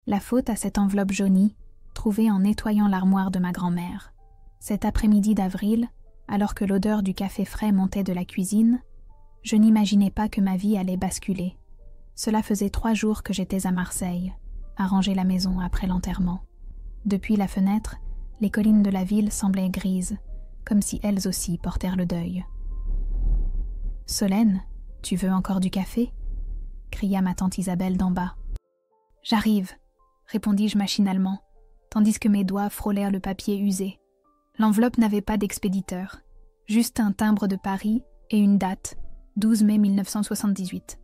La faute à cette enveloppe jaunie, trouvée en nettoyant l'armoire de ma grand-mère. Cet après-midi d'avril, alors que l'odeur du café frais montait de la cuisine, je n'imaginais pas que ma vie allait basculer. Cela faisait 3 jours que j'étais à Marseille, à ranger la maison après l'enterrement. Depuis la fenêtre, les collines de la ville semblaient grises, comme si elles aussi portèrent le deuil. « Solène, tu veux encore du café ?» cria ma tante Isabelle d'en bas. « J'arrive !» répondis-je machinalement, tandis que mes doigts frôlèrent le papier usé. L'enveloppe n'avait pas d'expéditeur, juste un timbre de Paris et une date, 12 mai 1978.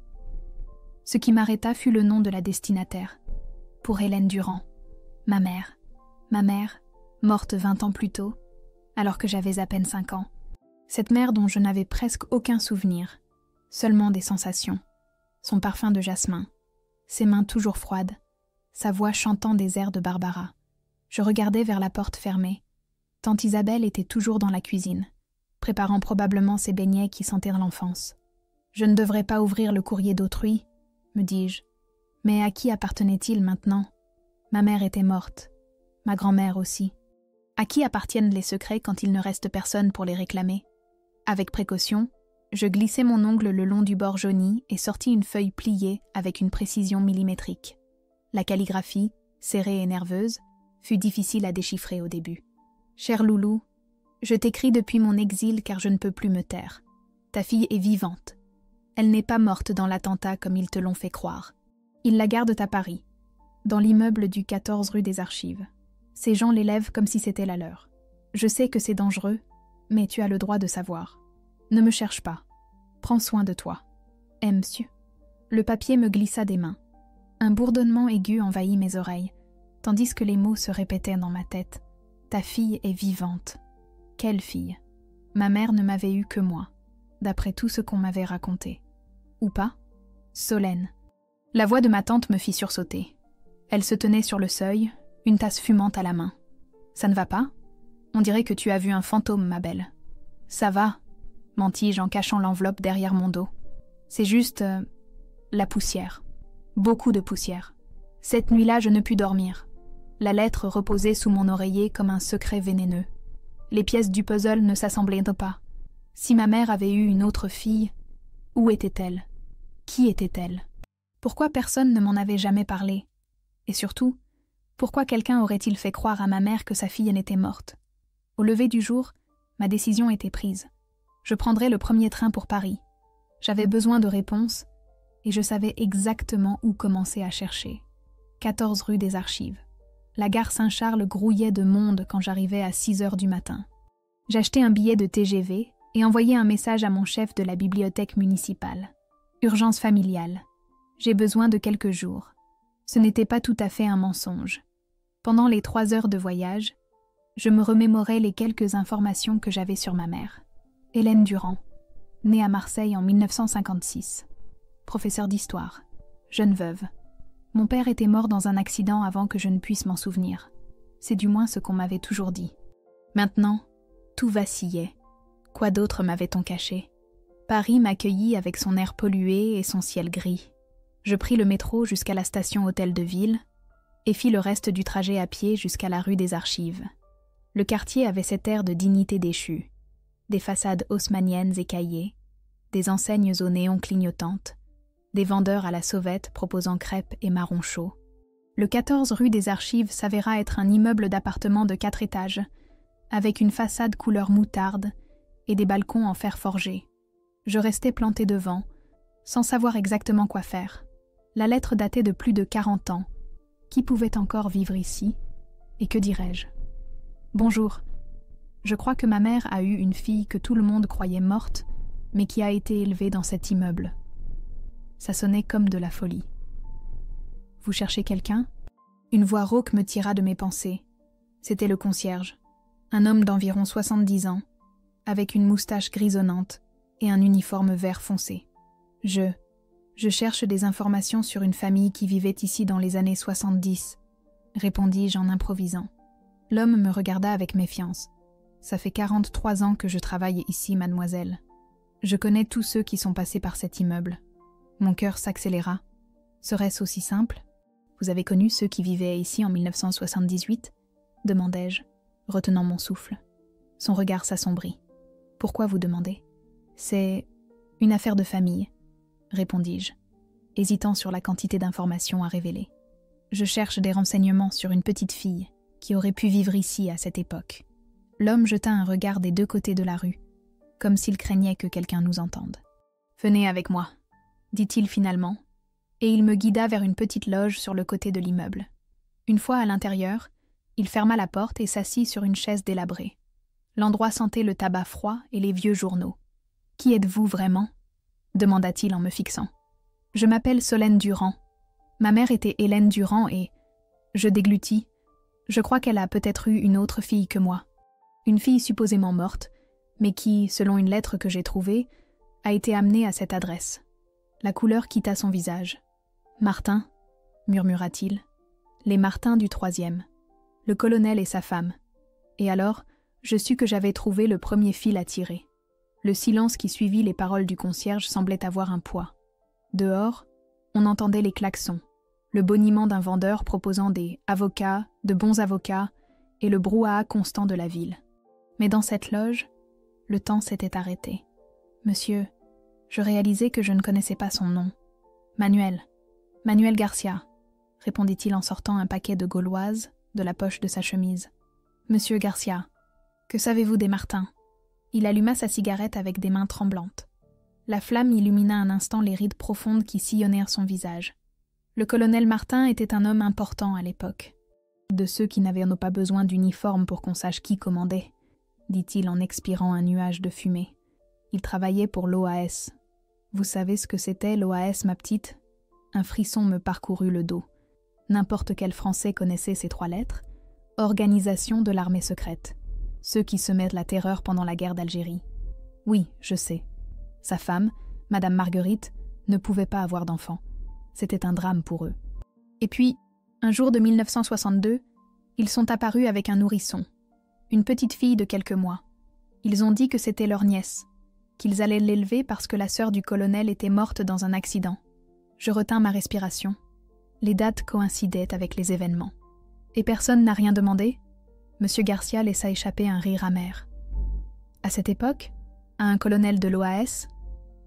Ce qui m'arrêta fut le nom de la destinataire. Pour Hélène Durand, ma mère. Ma mère, morte 20 ans plus tôt, alors que j'avais à peine 5 ans. Cette mère dont je n'avais presque aucun souvenir, seulement des sensations. Son parfum de jasmin, ses mains toujours froides, sa voix chantant des airs de Barbara. Je regardais vers la porte fermée. Tante Isabelle était toujours dans la cuisine, préparant probablement ses beignets qui sentaient l'enfance. Je ne devrais pas ouvrir le courrier d'autrui, me dis-je. Mais à qui appartenait-il maintenant? Ma mère était morte, ma grand-mère aussi. À qui appartiennent les secrets quand il ne reste personne pour les réclamer? Avec précaution, je glissai mon ongle le long du bord jauni et sortis une feuille pliée avec une précision millimétrique. La calligraphie, serrée et nerveuse, fut difficile à déchiffrer au début. « Cher Loulou, je t'écris depuis mon exil car je ne peux plus me taire. Ta fille est vivante. Elle n'est pas morte dans l'attentat comme ils te l'ont fait croire. Ils la gardent à Paris, dans l'immeuble du 14 rue des Archives. Ces gens l'élèvent comme si c'était la leur. Je sais que c'est dangereux, mais tu as le droit de savoir. Ne me cherche pas. Prends soin de toi. Monsieur. » Le papier me glissa des mains. Un bourdonnement aigu envahit mes oreilles, tandis que les mots se répétaient dans ma tête. Ta fille est vivante. Quelle fille? Ma mère ne m'avait eu que moi, d'après tout ce qu'on m'avait raconté. Ou pas? Solène. La voix de ma tante me fit sursauter. Elle se tenait sur le seuil, une tasse fumante à la main. Ça ne va pas? On dirait que tu as vu un fantôme, ma belle. Ça va, mentis-je en cachant l'enveloppe derrière mon dos. C'est juste... la poussière. Beaucoup de poussière. Cette nuit-là, je ne pus dormir. La lettre reposait sous mon oreiller comme un secret vénéneux. Les pièces du puzzle ne s'assemblaient pas. Si ma mère avait eu une autre fille, où était-elle? Qui était-elle? Pourquoi personne ne m'en avait jamais parlé? Et surtout, pourquoi quelqu'un aurait-il fait croire à ma mère que sa fille n'était morte? Au lever du jour, ma décision était prise. Je prendrais le premier train pour Paris. J'avais besoin de réponses, et je savais exactement où commencer à chercher. 14 rue des Archives. La gare Saint-Charles grouillait de monde quand j'arrivais à 6 heures du matin. J'achetai un billet de TGV et envoyai un message à mon chef de la bibliothèque municipale. Urgence familiale. J'ai besoin de quelques jours. Ce n'était pas tout à fait un mensonge. Pendant les 3 heures de voyage, je me remémorais les quelques informations que j'avais sur ma mère. Hélène Durand, née à Marseille en 1956. Professeur d'histoire, jeune veuve. Mon père était mort dans un accident avant que je ne puisse m'en souvenir. C'est du moins ce qu'on m'avait toujours dit. Maintenant, tout vacillait. Quoi d'autre m'avait-on caché? Paris m'accueillit avec son air pollué et son ciel gris. Je pris le métro jusqu'à la station Hôtel de Ville et fis le reste du trajet à pied jusqu'à la rue des Archives. Le quartier avait cet air de dignité déchue. Des façades haussmanniennes écaillées, des enseignes aux néons clignotantes, des vendeurs à la sauvette proposant crêpes et marrons chauds. Le 14 rue des Archives s'avéra être un immeuble d'appartements de 4 étages, avec une façade couleur moutarde et des balcons en fer forgé. Je restais planté devant, sans savoir exactement quoi faire. La lettre datait de plus de 40 ans. Qui pouvait encore vivre ici? Et que dirais-je? Bonjour. Je crois que ma mère a eu une fille que tout le monde croyait morte, mais qui a été élevée dans cet immeuble. Ça sonnait comme de la folie. Vous cherchez quelqu'un? Une voix rauque me tira de mes pensées. C'était le concierge, un homme d'environ 70 ans, avec une moustache grisonnante et un uniforme vert foncé. Je cherche des informations sur une famille qui vivait ici dans les années 70, répondis-je en improvisant. L'homme me regarda avec méfiance. Ça fait 43 ans que je travaille ici, mademoiselle. Je connais tous ceux qui sont passés par cet immeuble. Mon cœur s'accéléra. Serait-ce aussi simple? Vous avez connu ceux qui vivaient ici en 1978 demandai-je, retenant mon souffle. Son regard s'assombrit. Pourquoi vous demandez? C'est une affaire de famille, répondis-je, hésitant sur la quantité d'informations à révéler. Je cherche des renseignements sur une petite fille qui aurait pu vivre ici à cette époque. L'homme jeta un regard des deux côtés de la rue, comme s'il craignait que quelqu'un nous entende. « Venez avec moi », dit-il finalement, et il me guida vers une petite loge sur le côté de l'immeuble. Une fois à l'intérieur, il ferma la porte et s'assit sur une chaise délabrée. L'endroit sentait le tabac froid et les vieux journaux. « Qui êtes-vous vraiment » demanda-t-il en me fixant. « Je m'appelle Solène Durand. Ma mère était Hélène Durand et... » Je déglutis. Je crois qu'elle a peut-être eu une autre fille que moi. Une fille supposément morte, mais qui, selon une lettre que j'ai trouvée, a été amenée à cette adresse. La couleur quitta son visage. « Martin » murmura-t-il. « Les Martins du 3e. Le colonel et sa femme. » Et alors, je sus que j'avais trouvé le premier fil à tirer. Le silence qui suivit les paroles du concierge semblait avoir un poids. Dehors, on entendait les klaxons, le boniment d'un vendeur proposant des avocats, de bons avocats, et le brouhaha constant de la ville. Mais dans cette loge, le temps s'était arrêté. « Monsieur, je réalisais que je ne connaissais pas son nom. Manuel Garcia, répondit-il en sortant un paquet de gauloises de la poche de sa chemise. Monsieur Garcia, que savez-vous des Martins ?» Il alluma sa cigarette avec des mains tremblantes. La flamme illumina un instant les rides profondes qui sillonnèrent son visage. Le colonel Martin était un homme important à l'époque. De ceux qui n'avaient pas besoin d'uniforme pour qu'on sache qui commandait, dit-il en expirant un nuage de fumée. Il travaillait pour l'OAS. Vous savez ce que c'était, l'OAS, ma petite? Un frisson me parcourut le dos. N'importe quel Français connaissait ces 3 lettres. Organisation de l'armée secrète. Ceux qui semaient la terreur pendant la guerre d'Algérie. Oui, je sais. Sa femme, Madame Marguerite, ne pouvait pas avoir d'enfant. C'était un drame pour eux. Et puis, un jour de 1962, ils sont apparus avec un nourrisson, une petite fille de quelques mois. Ils ont dit que c'était leur nièce, qu'ils allaient l'élever parce que la sœur du colonel était morte dans un accident. Je retins ma respiration. Les dates coïncidaient avec les événements. Et personne n'a rien demandé? Monsieur Garcia laissa échapper un rire amer. À cette époque, à un colonel de l'OAS,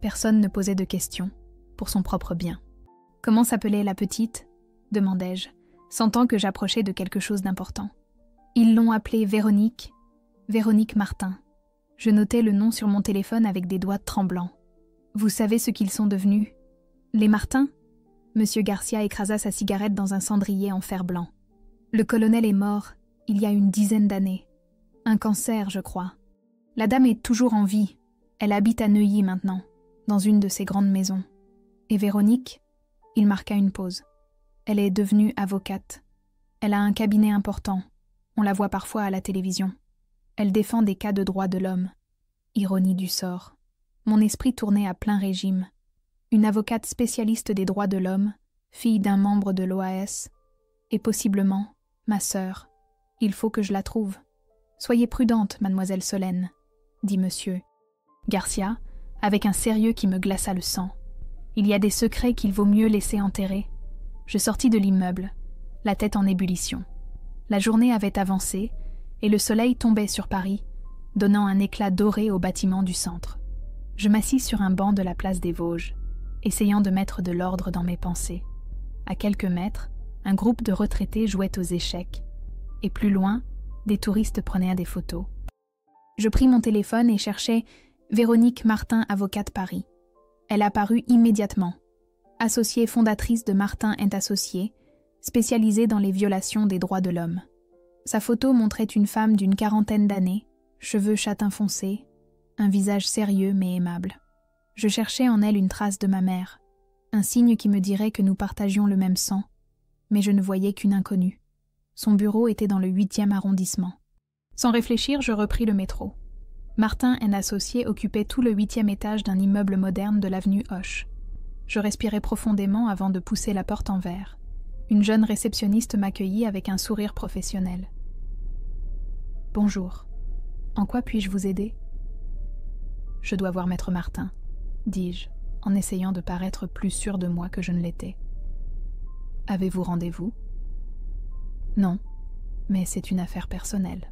personne ne posait de questions, pour son propre bien. « Comment s'appelait la petite ?» demandai-je, sentant que j'approchais de quelque chose d'important. Ils l'ont appelée Véronique Martin. Je notais le nom sur mon téléphone avec des doigts tremblants. Vous savez ce qu'ils sont devenus? Les Martins? Monsieur Garcia écrasa sa cigarette dans un cendrier en fer blanc. Le colonel est mort, il y a une 10aine d'années. Un cancer, je crois. La dame est toujours en vie. Elle habite à Neuilly maintenant, dans une de ses grandes maisons. Et Véronique? Il marqua une pause. Elle est devenue avocate. Elle a un cabinet important. On la voit parfois à la télévision. Elle défend des cas de droits de l'homme. Ironie du sort. Mon esprit tournait à plein régime. Une avocate spécialiste des droits de l'homme, fille d'un membre de l'OAS, et possiblement ma sœur. Il faut que je la trouve. Soyez prudente, mademoiselle Solène, dit monsieur Garcia, avec un sérieux qui me glaça le sang. Il y a des secrets qu'il vaut mieux laisser enterrer. Je sortis de l'immeuble, la tête en ébullition. La journée avait avancé, et le soleil tombait sur Paris, donnant un éclat doré aux bâtiments du centre. Je m'assis sur un banc de la place des Vosges, essayant de mettre de l'ordre dans mes pensées. À quelques mètres, un groupe de retraités jouait aux échecs, et plus loin, des touristes prenaient des photos. Je pris mon téléphone et cherchai Véronique Martin, avocate Paris. Elle apparut immédiatement. Associée fondatrice de Martin & Associés, spécialisée dans les violations des droits de l'homme. Sa photo montrait une femme d'une 40aine d'années, cheveux châtain foncé, un visage sérieux mais aimable. Je cherchais en elle une trace de ma mère, un signe qui me dirait que nous partagions le même sang, mais je ne voyais qu'une inconnue. Son bureau était dans le 8e arrondissement. Sans réfléchir, je repris le métro. Martin & Associés occupait tout le 8e étage d'un immeuble moderne de l'avenue Hoche. Je respirais profondément avant de pousser la porte en verre. Une jeune réceptionniste m'accueillit avec un sourire professionnel. « Bonjour. En quoi puis-je vous aider ?»« Je dois voir maître Martin, » dis-je, en essayant de paraître plus sûr de moi que je ne l'étais. Avez-vous rendez-vous? Non, mais c'est une affaire personnelle.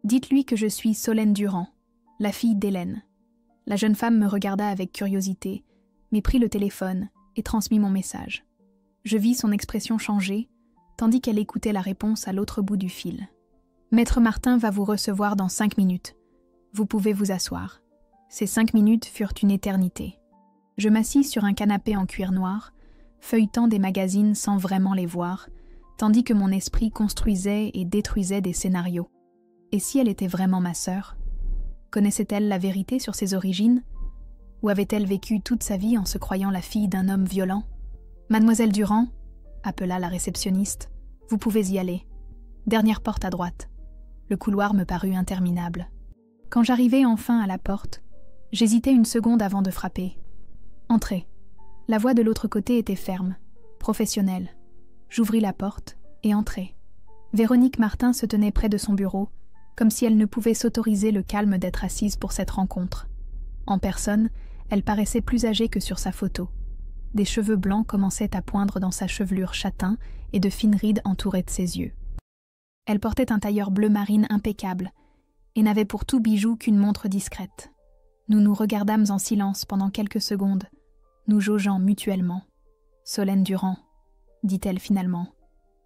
Dites-lui que je suis Solène Durand, la fille d'Hélène. La jeune femme me regarda avec curiosité, mais prit le téléphone et transmit mon message. Je vis son expression changer, tandis qu'elle écoutait la réponse à l'autre bout du fil. Maître Martin va vous recevoir dans 5 minutes. Vous pouvez vous asseoir. Ces 5 minutes furent une éternité. Je m'assis sur un canapé en cuir noir, feuilletant des magazines sans vraiment les voir, tandis que mon esprit construisait et détruisait des scénarios. Et si elle était vraiment ma sœur? Connaissait-elle la vérité sur ses origines? Ou avait-elle vécu toute sa vie en se croyant la fille d'un homme violent? Mademoiselle Durand, appela la réceptionniste, vous pouvez y aller. Dernière porte à droite. Le couloir me parut interminable. Quand j'arrivai enfin à la porte, j'hésitai une seconde avant de frapper. Entrez. La voix de l'autre côté était ferme, professionnelle. J'ouvris la porte et entrai. Véronique Martin se tenait près de son bureau, comme si elle ne pouvait s'autoriser le calme d'être assise pour cette rencontre. En personne, elle paraissait plus âgée que sur sa photo. Des cheveux blancs commençaient à poindre dans sa chevelure châtain et de fines rides entouraient de ses yeux. Elle portait un tailleur bleu marine impeccable et n'avait pour tout bijou qu'une montre discrète. Nous nous regardâmes en silence pendant quelques secondes, nous jaugeant mutuellement. « Solène Durand », dit-elle finalement,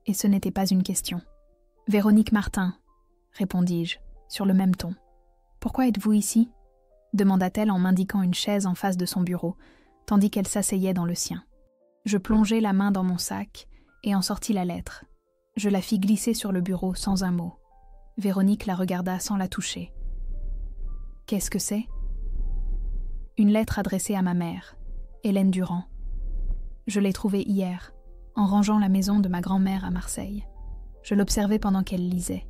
et ce n'était pas une question. « Véronique Martin », répondis-je, sur le même ton. « Pourquoi êtes-vous ici » demanda-t-elle en m'indiquant une chaise en face de son bureau, tandis qu'elle s'asseyait dans le sien. Je plongeai la main dans mon sac et en sortis la lettre. Je la fis glisser sur le bureau sans un mot. Véronique la regarda sans la toucher. « Qu'est-ce que c'est » ? Une lettre adressée à ma mère, Hélène Durand. Je l'ai trouvée hier, en rangeant la maison de ma grand-mère à Marseille. Je l'observais pendant qu'elle lisait.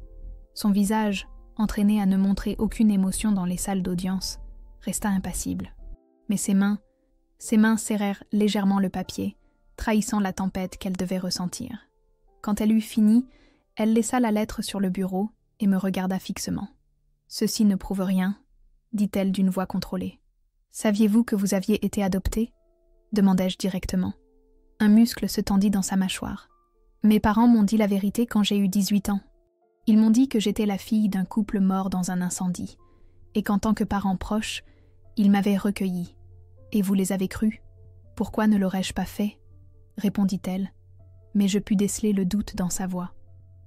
Son visage, entraîné à ne montrer aucune émotion dans les salles d'audience, resta impassible. Mais ses mains serrèrent légèrement le papier, trahissant la tempête qu'elle devait ressentir. Quand elle eut fini, elle laissa la lettre sur le bureau et me regarda fixement. « Ceci ne prouve rien », dit-elle d'une voix contrôlée. « Saviez-vous que vous aviez été adoptée ?» demandai-je directement. Un muscle se tendit dans sa mâchoire. Mes parents m'ont dit la vérité quand j'ai eu 18 ans. Ils m'ont dit que j'étais la fille d'un couple mort dans un incendie, et qu'en tant que parent proche, ils m'avaient recueillie. Et vous les avez crus? Pourquoi ne l'aurais-je pas fait? Répondit-elle, mais je pus déceler le doute dans sa voix.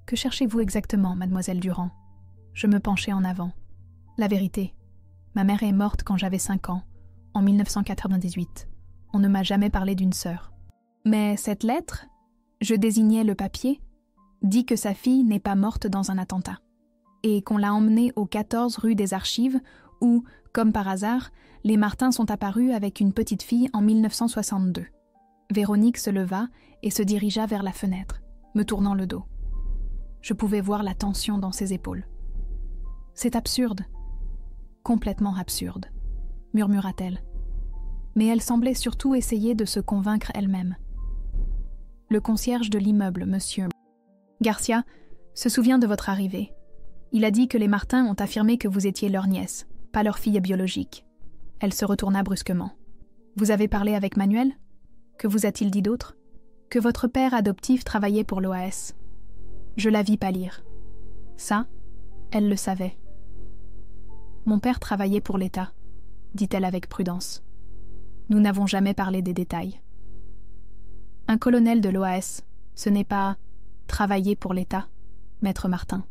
Que cherchez-vous exactement, mademoiselle Durand? Je me penchai en avant. La vérité. Ma mère est morte quand j'avais 5 ans, en 1998. On ne m'a jamais parlé d'une sœur. Mais cette lettre, je désignais le papier, dit que sa fille n'est pas morte dans un attentat, et qu'on l'a emmenée au 14 rue des Archives, où, comme par hasard, les Martins sont apparus avec une petite fille en 1962. Véronique se leva et se dirigea vers la fenêtre, me tournant le dos. Je pouvais voir la tension dans ses épaules. « C'est absurde. Complètement absurde, » murmura-t-elle. Mais elle semblait surtout essayer de se convaincre elle-même. Le concierge de l'immeuble, monsieur Garcia, se souvient de votre arrivée. Il a dit que les Martins ont affirmé que vous étiez leur nièce, pas leur fille biologique. Elle se retourna brusquement. Vous avez parlé avec Manuel? Que vous a-t-il dit d'autre? Que votre père adoptif travaillait pour l'OAS. Je la vis pâlir. Ça, elle le savait. Mon père travaillait pour l'État, dit-elle avec prudence. Nous n'avons jamais parlé des détails. Un colonel de l'OAS, ce n'est pas travailler pour l'État, maître Martin.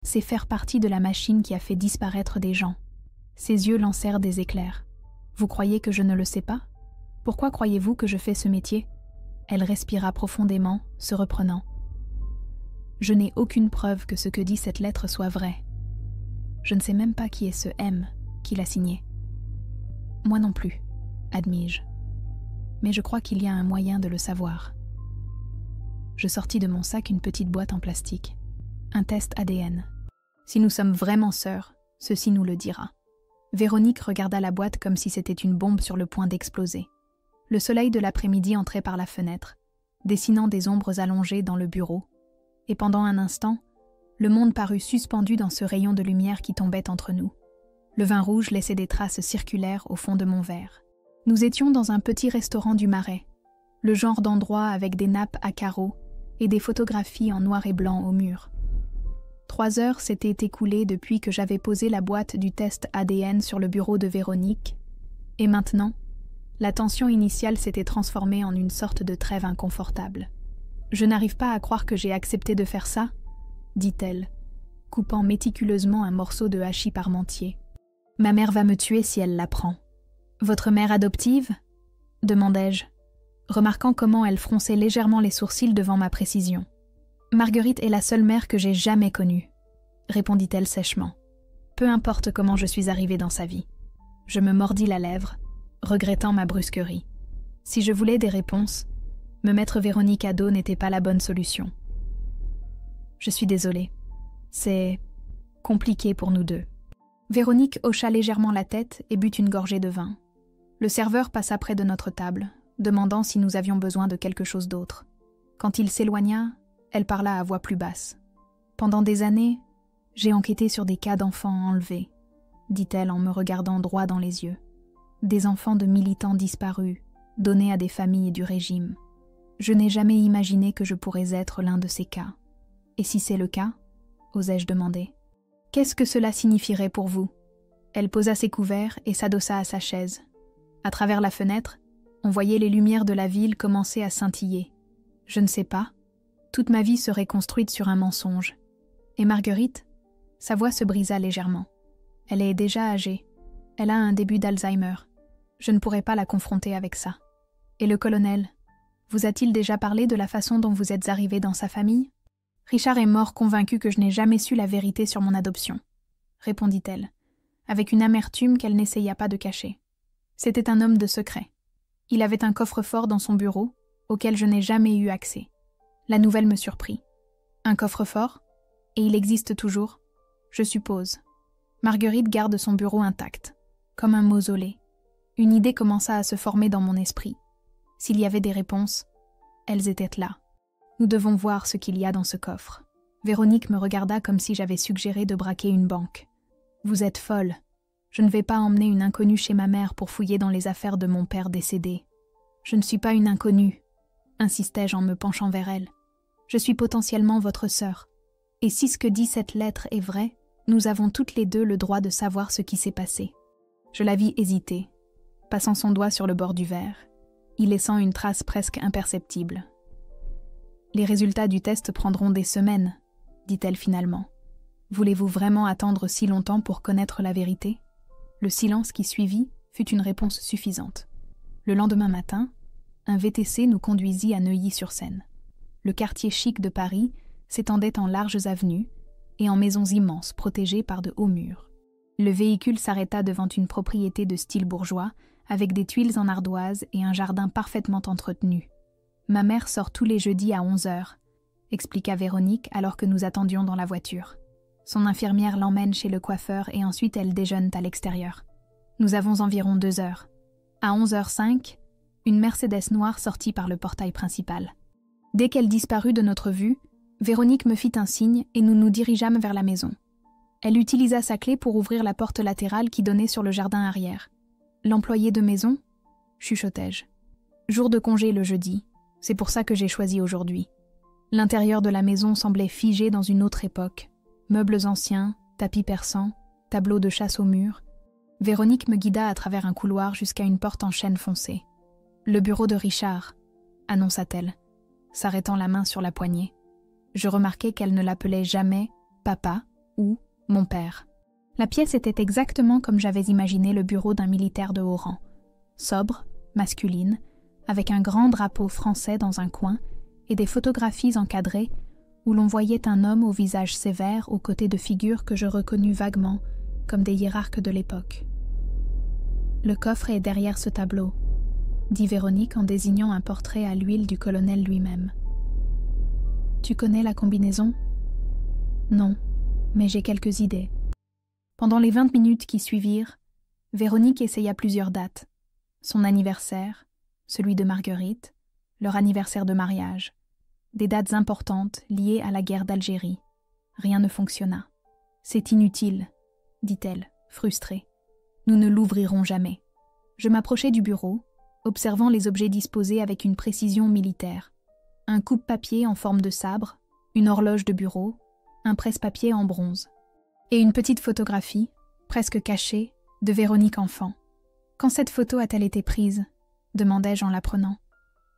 C'est faire partie de la machine qui a fait disparaître des gens. Ses yeux lancèrent des éclairs. Vous croyez que je ne le sais pas? Pourquoi croyez-vous que je fais ce métier? Elle respira profondément, se reprenant. Je n'ai aucune preuve que ce que dit cette lettre soit vrai. Je ne sais même pas qui est ce M qui l'a signé. Moi non plus, admis-je. Mais je crois qu'il y a un moyen de le savoir. Je sortis de mon sac une petite boîte en plastique. Un test ADN. Si nous sommes vraiment sœurs, ceci nous le dira. Véronique regarda la boîte comme si c'était une bombe sur le point d'exploser. Le soleil de l'après-midi entrait par la fenêtre, dessinant des ombres allongées dans le bureau, et pendant un instant, le monde parut suspendu dans ce rayon de lumière qui tombait entre nous. Le vin rouge laissait des traces circulaires au fond de mon verre. Nous étions dans un petit restaurant du Marais, le genre d'endroit avec des nappes à carreaux et des photographies en noir et blanc au mur. 3 heures s'étaient écoulées depuis que j'avais posé la boîte du test ADN sur le bureau de Véronique, et maintenant, la tension initiale s'était transformée en une sorte de trêve inconfortable. « Je n'arrive pas à croire que j'ai accepté de faire ça », dit-elle, coupant méticuleusement un morceau de hachis parmentier. « Ma mère va me tuer si elle l'apprend. »« Votre mère adoptive ?» demandai-je, remarquant comment elle fronçait légèrement les sourcils devant ma précision. « Marguerite est la seule mère que j'ai jamais connue, » répondit-elle sèchement. « Peu importe comment je suis arrivée dans sa vie. » Je me mordis la lèvre, regrettant ma brusquerie. Si je voulais des réponses, me mettre Véronique à dos n'était pas la bonne solution. « Je suis désolée. C'est compliqué pour nous deux. » Véronique hocha légèrement la tête et but une gorgée de vin. Le serveur passa près de notre table, demandant si nous avions besoin de quelque chose d'autre. Quand il s'éloigna, elle parla à voix plus basse. « Pendant des années, j'ai enquêté sur des cas d'enfants enlevés, » dit-elle en me regardant droit dans les yeux. « Des enfants de militants disparus, donnés à des familles du régime. Je n'ai jamais imaginé que je pourrais être l'un de ces cas. Et si c'est le cas, osai-je demander. Qu'est-ce que cela signifierait pour vous ? » Elle posa ses couverts et s'adossa à sa chaise. À travers la fenêtre, on voyait les lumières de la ville commencer à scintiller. Je ne sais pas. Toute ma vie serait construite sur un mensonge. Et Marguerite ? Sa voix se brisa légèrement. Elle est déjà âgée. Elle a un début d'Alzheimer. Je ne pourrais pas la confronter avec ça. Et le colonel ? Vous a-t-il déjà parlé de la façon dont vous êtes arrivé dans sa famille ? Richard est mort convaincu que je n'ai jamais su la vérité sur mon adoption, répondit-elle, avec une amertume qu'elle n'essaya pas de cacher. C'était un homme de secret. Il avait un coffre-fort dans son bureau, auquel je n'ai jamais eu accès. La nouvelle me surprit. Un coffre-fort ? Et il existe toujours ? Je suppose. Marguerite garde son bureau intact, comme un mausolée. Une idée commença à se former dans mon esprit. S'il y avait des réponses, elles étaient là. Nous devons voir ce qu'il y a dans ce coffre. Véronique me regarda comme si j'avais suggéré de braquer une banque. Vous êtes folle. Je ne vais pas emmener une inconnue chez ma mère pour fouiller dans les affaires de mon père décédé. Je ne suis pas une inconnue, insistai-je en me penchant vers elle. Je suis potentiellement votre sœur. Et si ce que dit cette lettre est vrai, nous avons toutes les deux le droit de savoir ce qui s'est passé. Je la vis hésiter, passant son doigt sur le bord du verre, y laissant une trace presque imperceptible. « Les résultats du test prendront des semaines, » dit-elle finalement. « Voulez-vous vraiment attendre si longtemps pour connaître la vérité ?» Le silence qui suivit fut une réponse suffisante. Le lendemain matin, un VTC nous conduisit à Neuilly-sur-Seine. Le quartier chic de Paris s'étendait en larges avenues et en maisons immenses protégées par de hauts murs. Le véhicule s'arrêta devant une propriété de style bourgeois avec des tuiles en ardoise et un jardin parfaitement entretenu. « Ma mère sort tous les jeudis à 11h, » expliqua Véronique alors que nous attendions dans la voiture. Son infirmière l'emmène chez le coiffeur et ensuite elle déjeune à l'extérieur. Nous avons environ 2 heures. À 11h05, une Mercedes noire sortit par le portail principal. Dès qu'elle disparut de notre vue, Véronique me fit un signe et nous nous dirigeâmes vers la maison. Elle utilisa sa clé pour ouvrir la porte latérale qui donnait sur le jardin arrière. « L'employé de maison ?» chuchotai-je. « Jour de congé le jeudi. C'est pour ça que j'ai choisi aujourd'hui. » L'intérieur de la maison semblait figé dans une autre époque. Meubles anciens, tapis persans, tableaux de chasse au mur. Véronique me guida à travers un couloir jusqu'à une porte en chêne foncé. « Le bureau de Richard », annonça-t-elle, s'arrêtant la main sur la poignée. Je remarquai qu'elle ne l'appelait jamais « papa » ou « mon père ». La pièce était exactement comme j'avais imaginé le bureau d'un militaire de haut rang. Sobre, masculine, avec un grand drapeau français dans un coin et des photographies encadrées où l'on voyait un homme au visage sévère aux côtés de figures que je reconnus vaguement comme des hiérarques de l'époque. « Le coffre est derrière ce tableau », dit Véronique en désignant un portrait à l'huile du colonel lui-même. « Tu connais la combinaison ? » ?»« Non, mais j'ai quelques idées. » Pendant les 20 minutes qui suivirent, Véronique essaya plusieurs dates. Son anniversaire, celui de Marguerite, leur anniversaire de mariage. Des dates importantes liées à la guerre d'Algérie. Rien ne fonctionna. « C'est inutile, » dit-elle, frustrée. « Nous ne l'ouvrirons jamais. » Je m'approchai du bureau, observant les objets disposés avec une précision militaire. Un coupe-papier en forme de sabre, une horloge de bureau, un presse-papier en bronze. Et une petite photographie, presque cachée, de Véronique enfant. « Quand cette photo a-t-elle été prise ?» demandai-je en la prenant.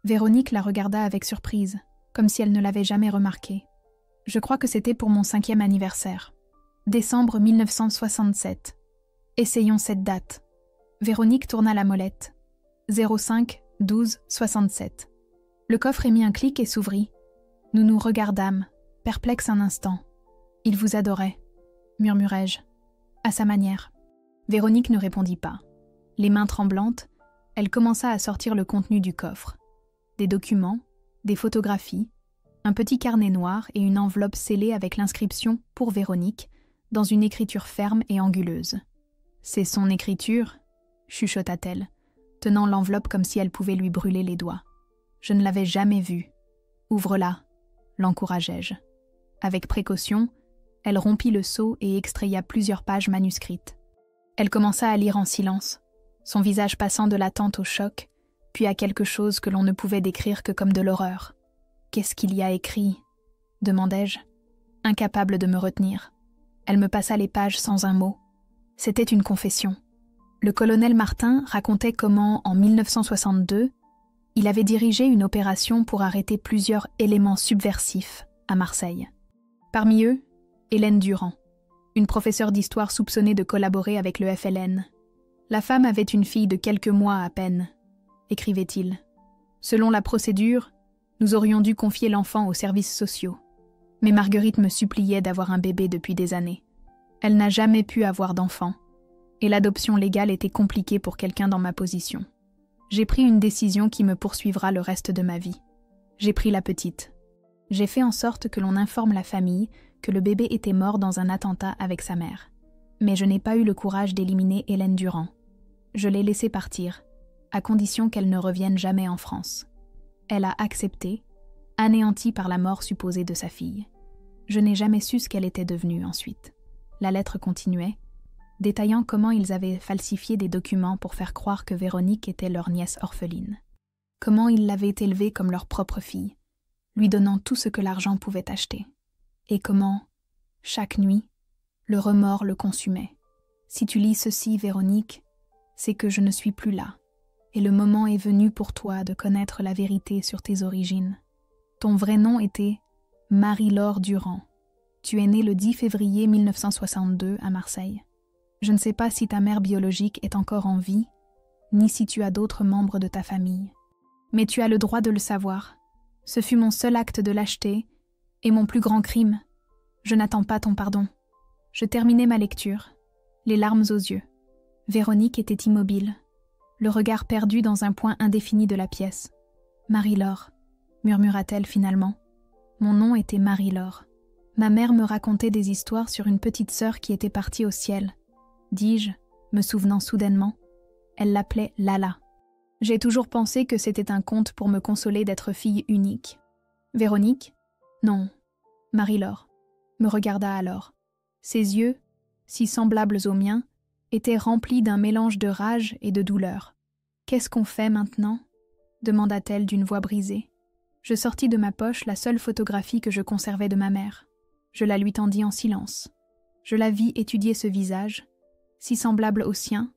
Véronique la regarda avec surprise, comme si elle ne l'avait jamais remarqué. Je crois que c'était pour mon 5e anniversaire. Décembre 1967. Essayons cette date. Véronique tourna la molette. 05 12 67. Le coffre émit un clic et s'ouvrit. Nous nous regardâmes, perplexes un instant. « Il vous adorait », murmurai-je, à sa manière. Véronique ne répondit pas. Les mains tremblantes, elle commença à sortir le contenu du coffre. Des documents, des photographies, un petit carnet noir et une enveloppe scellée avec l'inscription « Pour Véronique » dans une écriture ferme et anguleuse. « C'est son écriture » chuchota-t-elle, tenant l'enveloppe comme si elle pouvait lui brûler les doigts. « Je ne l'avais jamais vue. Ouvre-la » l'encourageai-je. Avec précaution, elle rompit le sceau et extraya plusieurs pages manuscrites. Elle commença à lire en silence, son visage passant de l'attente au choc, puis à quelque chose que l'on ne pouvait décrire que comme de l'horreur. « Qu'est-ce qu'il y a écrit ?» demandai-je, incapable de me retenir. Elle me passa les pages sans un mot. C'était une confession. Le colonel Martin racontait comment, en 1962, il avait dirigé une opération pour arrêter plusieurs éléments subversifs à Marseille. Parmi eux, Hélène Durand, une professeure d'histoire soupçonnée de collaborer avec le FLN. La femme avait une fille de quelques mois à peine, écrivait-il. Selon la procédure, nous aurions dû confier l'enfant aux services sociaux. Mais Marguerite me suppliait d'avoir un bébé depuis des années. Elle n'a jamais pu avoir d'enfant, et l'adoption légale était compliquée pour quelqu'un dans ma position. J'ai pris une décision qui me poursuivra le reste de ma vie. J'ai pris la petite. J'ai fait en sorte que l'on informe la famille que le bébé était mort dans un attentat avec sa mère. Mais je n'ai pas eu le courage d'éliminer Hélène Durand. Je l'ai laissée partir, à condition qu'elle ne revienne jamais en France. Elle a accepté, anéantie par la mort supposée de sa fille. Je n'ai jamais su ce qu'elle était devenue ensuite. La lettre continuait, détaillant comment ils avaient falsifié des documents pour faire croire que Véronique était leur nièce orpheline. Comment ils l'avaient élevée comme leur propre fille, lui donnant tout ce que l'argent pouvait acheter. Et comment, chaque nuit, le remords le consumait. Si tu lis ceci, Véronique, c'est que je ne suis plus là, et le moment est venu pour toi de connaître la vérité sur tes origines. Ton vrai nom était Marie-Laure Durand. Tu es née le 10 février 1962 à Marseille. Je ne sais pas si ta mère biologique est encore en vie, ni si tu as d'autres membres de ta famille. Mais tu as le droit de le savoir. Ce fut mon seul acte de lâcheté, et mon plus grand crime. Je n'attends pas ton pardon. Je terminai ma lecture, les larmes aux yeux. Véronique était immobile, le regard perdu dans un point indéfini de la pièce. « Marie-Laure », murmura-t-elle finalement. Mon nom était Marie-Laure. Ma mère me racontait des histoires sur une petite sœur qui était partie au ciel. Dis-je, me souvenant soudainement. Elle l'appelait Lala. J'ai toujours pensé que c'était un conte pour me consoler d'être fille unique. Véronique ? Non, Marie-Laure, me regarda alors. Ses yeux, si semblables aux miens, étaient remplis d'un mélange de rage et de douleur. « Qu'est-ce qu'on fait maintenant ?» demanda-t-elle d'une voix brisée. Je sortis de ma poche la seule photographie que je conservais de ma mère. Je la lui tendis en silence. Je la vis étudier ce visage, si semblable au sien,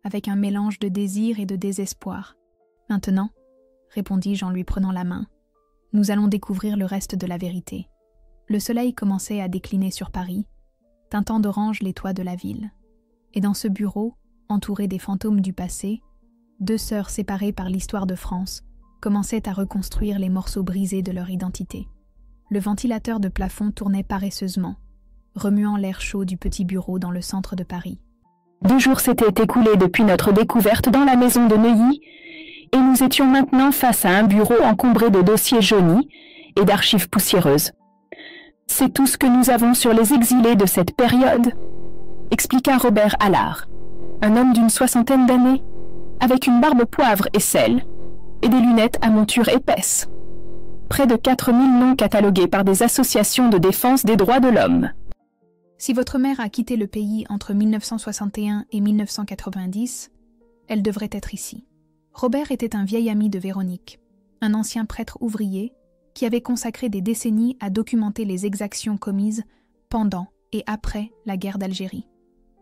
avec un mélange de désir et de désespoir. « Maintenant, » répondis-je en lui prenant la main, « nous allons découvrir le reste de la vérité. » Le soleil commençait à décliner sur Paris, teintant d'orange les toits de la ville. Et dans ce bureau, entouré des fantômes du passé, deux sœurs séparées par l'histoire de France commençaient à reconstruire les morceaux brisés de leur identité. Le ventilateur de plafond tournait paresseusement, remuant l'air chaud du petit bureau dans le centre de Paris. 2 jours s'étaient écoulés depuis notre découverte dans la maison de Neuilly, et nous étions maintenant face à un bureau encombré de dossiers jaunis et d'archives poussiéreuses. « C'est tout ce que nous avons sur les exilés de cette période », expliqua Robert Allard, un homme d'une 60aine d'années, avec une barbe poivre et sel, et des lunettes à monture épaisse. Près de 4000 noms catalogués par des associations de défense des droits de l'homme. Si votre mère a quitté le pays entre 1961 et 1990, elle devrait être ici. Robert était un vieil ami de Véronique, un ancien prêtre ouvrier qui avait consacré des décennies à documenter les exactions commises pendant et après la guerre d'Algérie.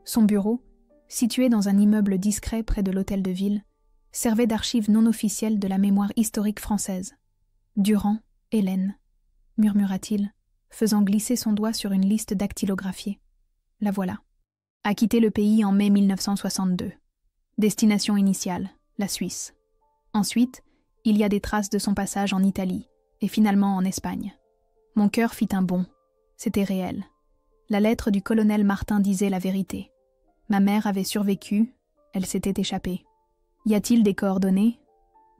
Son bureau, situé dans un immeuble discret près de l'hôtel de ville, servait d'archive non officielle de la mémoire historique française. Durand, Hélène, murmura-t-il, faisant glisser son doigt sur une liste dactylographiée. La voilà. A quitté le pays en mai 1962. Destination initiale, la Suisse. Ensuite, il y a des traces de son passage en Italie, et finalement en Espagne. Mon cœur fit un bond. C'était réel. La lettre du colonel Martin disait la vérité. Ma mère avait survécu, elle s'était échappée. « Y a-t-il des coordonnées ?»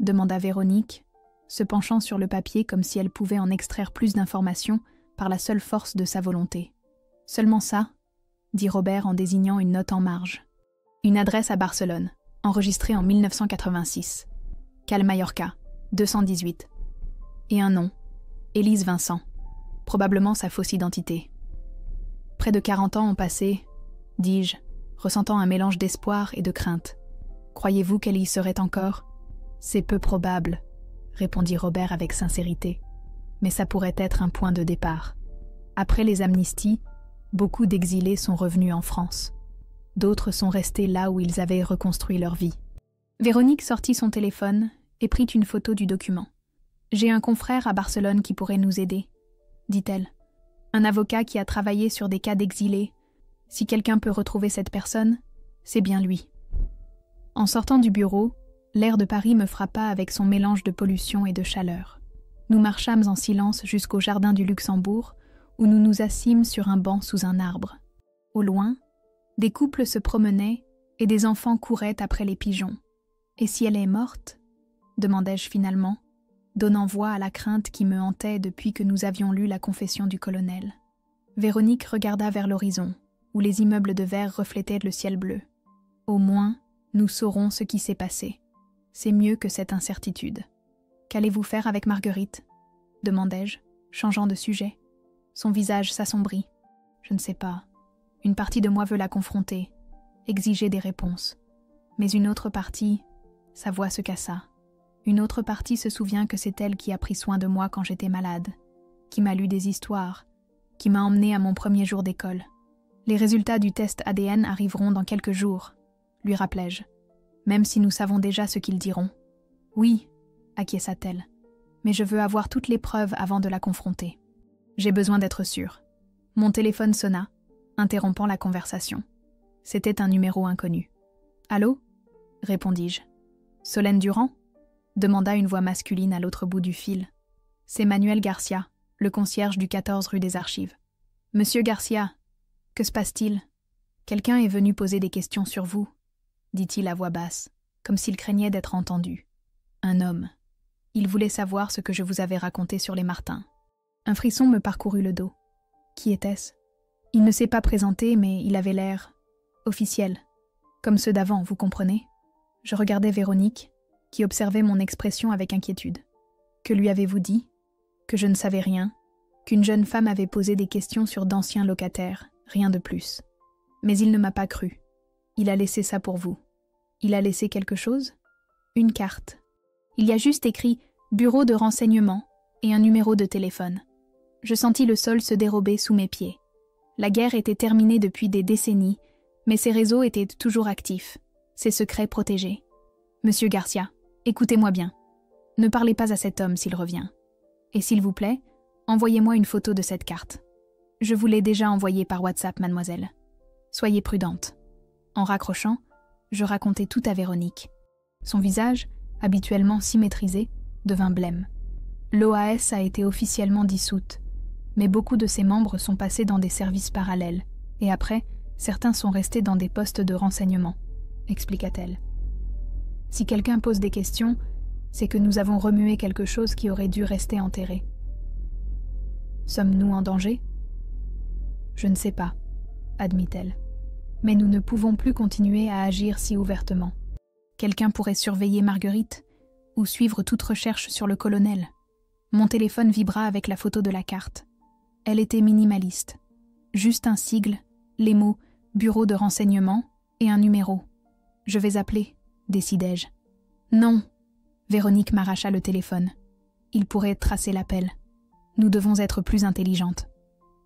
demanda Véronique, se penchant sur le papier comme si elle pouvait en extraire plus d'informations par la seule force de sa volonté. « Seulement ça ?» dit Robert en désignant une note en marge. « Une adresse à Barcelone, enregistrée en 1986. Cal Mallorca, 218. Et un nom, Élise Vincent, probablement sa fausse identité. Près de 40 ans ont passé, dis-je, ressentant un mélange d'espoir et de crainte. Croyez-vous qu'elle y serait encore ? C'est peu probable, répondit Robert avec sincérité. Mais ça pourrait être un point de départ. Après les amnisties, beaucoup d'exilés sont revenus en France. D'autres sont restés là où ils avaient reconstruit leur vie. Véronique sortit son téléphone et prit une photo du document. « J'ai un confrère à Barcelone qui pourrait nous aider, » dit-elle. « Un avocat qui a travaillé sur des cas d'exilés. Si quelqu'un peut retrouver cette personne, c'est bien lui. » En sortant du bureau, l'air de Paris me frappa avec son mélange de pollution et de chaleur. Nous marchâmes en silence jusqu'au jardin du Luxembourg, où nous nous assîmes sur un banc sous un arbre. Au loin, des couples se promenaient et des enfants couraient après les pigeons. « Et si elle est morte ?» demandai-je finalement, donnant voix à la crainte qui me hantait depuis que nous avions lu la confession du colonel. Véronique regarda vers l'horizon, où les immeubles de verre reflétaient le ciel bleu. « Au moins, nous saurons ce qui s'est passé. C'est mieux que cette incertitude. » « Qu'allez-vous faire avec Marguerite ?» demandai-je, changeant de sujet. Son visage s'assombrit. « Je ne sais pas. Une partie de moi veut la confronter, exiger des réponses. Mais une autre partie, sa voix se cassa. Une autre partie se souvient que c'est elle qui a pris soin de moi quand j'étais malade, qui m'a lu des histoires, qui m'a emmenée à mon premier jour d'école. Les résultats du test ADN arriveront dans quelques jours, lui rappelai-je, même si nous savons déjà ce qu'ils diront. Oui, acquiesça-t-elle, mais je veux avoir toutes les preuves avant de la confronter. J'ai besoin d'être sûre. Mon téléphone sonna, interrompant la conversation. C'était un numéro inconnu. « Allô ?» répondis-je. « Solène Durand ?» demanda une voix masculine à l'autre bout du fil. « C'est Manuel Garcia, le concierge du 14 rue des Archives. »« Monsieur Garcia, que se passe-t-il ? Quelqu'un est venu poser des questions sur vous, » dit-il à voix basse, comme s'il craignait d'être entendu. « Un homme. Il voulait savoir ce que je vous avais raconté sur les Martins. » Un frisson me parcourut le dos. Qui était-ce ? Il ne s'est pas présenté, mais il avait l'air officiel, comme ceux d'avant, vous comprenez ? Je regardais Véronique, qui observait mon expression avec inquiétude. Que lui avez-vous dit ? Que je ne savais rien, qu'une jeune femme avait posé des questions sur d'anciens locataires, rien de plus. Mais il ne m'a pas cru. Il a laissé ça pour vous. Il a laissé quelque chose ? Une carte. Il y a juste écrit « Bureau de renseignement » et un numéro de téléphone. Je sentis le sol se dérober sous mes pieds. La guerre était terminée depuis des décennies, mais ces réseaux étaient toujours actifs, ces secrets protégés. Monsieur Garcia, écoutez-moi bien. Ne parlez pas à cet homme s'il revient. Et s'il vous plaît, envoyez-moi une photo de cette carte. Je vous l'ai déjà envoyée par WhatsApp, mademoiselle. Soyez prudente. En raccrochant, je racontai tout à Véronique. Son visage, habituellement symétrisé, devint blême. L'OAS a été officiellement dissoute, mais beaucoup de ses membres sont passés dans des services parallèles, et après, certains sont restés dans des postes de renseignement, expliqua-t-elle. Si quelqu'un pose des questions, c'est que nous avons remué quelque chose qui aurait dû rester enterré. Sommes-nous en danger ? Je ne sais pas, admit-elle. Mais nous ne pouvons plus continuer à agir si ouvertement. Quelqu'un pourrait surveiller Marguerite ou suivre toute recherche sur le colonel. Mon téléphone vibra avec la photo de la carte. Elle était minimaliste. Juste un sigle, les mots « Bureau de renseignement » et un numéro. Je vais appeler, décidai-je. Non. Véronique m'arracha le téléphone. Il pourrait tracer l'appel. Nous devons être plus intelligentes.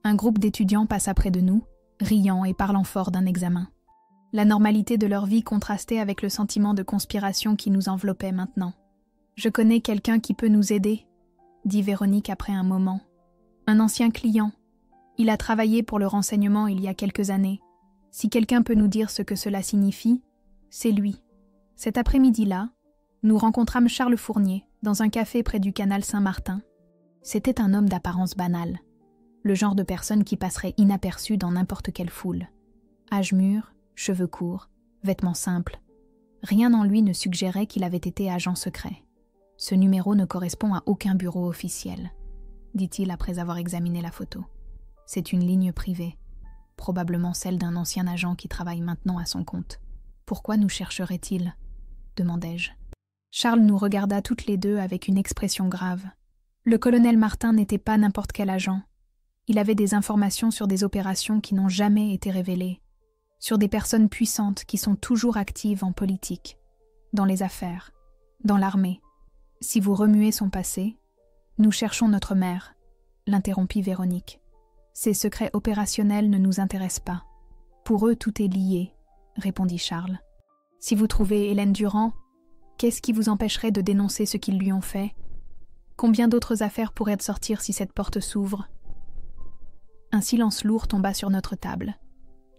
Un groupe d'étudiants passe après de nous, riant et parlant fort d'un examen. La normalité de leur vie contrastait avec le sentiment de conspiration qui nous enveloppait maintenant. « Je connais quelqu'un qui peut nous aider », dit Véronique après un moment. « Un ancien client. Il a travaillé pour le renseignement il y a quelques années. Si quelqu'un peut nous dire ce que cela signifie, c'est lui. » Cet après-midi-là, nous rencontrâmes Charles Fournier dans un café près du canal Saint-Martin. C'était un homme d'apparence banale, le genre de personne qui passerait inaperçu dans n'importe quelle foule. Âge mûr, cheveux courts, vêtements simples. Rien en lui ne suggérait qu'il avait été agent secret. « Ce numéro ne correspond à aucun bureau officiel », dit-il après avoir examiné la photo. « C'est une ligne privée, probablement celle d'un ancien agent qui travaille maintenant à son compte. Pourquoi nous chercherait-il » demandai-je. Charles nous regarda toutes les deux avec une expression grave. Le colonel Martin n'était pas n'importe quel agent. Il avait des informations sur des opérations qui n'ont jamais été révélées, sur des personnes puissantes qui sont toujours actives en politique, dans les affaires, dans l'armée. Si vous remuez son passé, nous cherchons notre mère, l'interrompit Véronique. Ces secrets opérationnels ne nous intéressent pas. Pour eux, tout est lié, répondit Charles. Si vous trouvez Hélène Durand, qu'est-ce qui vous empêcherait de dénoncer ce qu'ils lui ont fait? Combien d'autres affaires pourraient sortir si cette porte s'ouvre? Un silence lourd tomba sur notre table.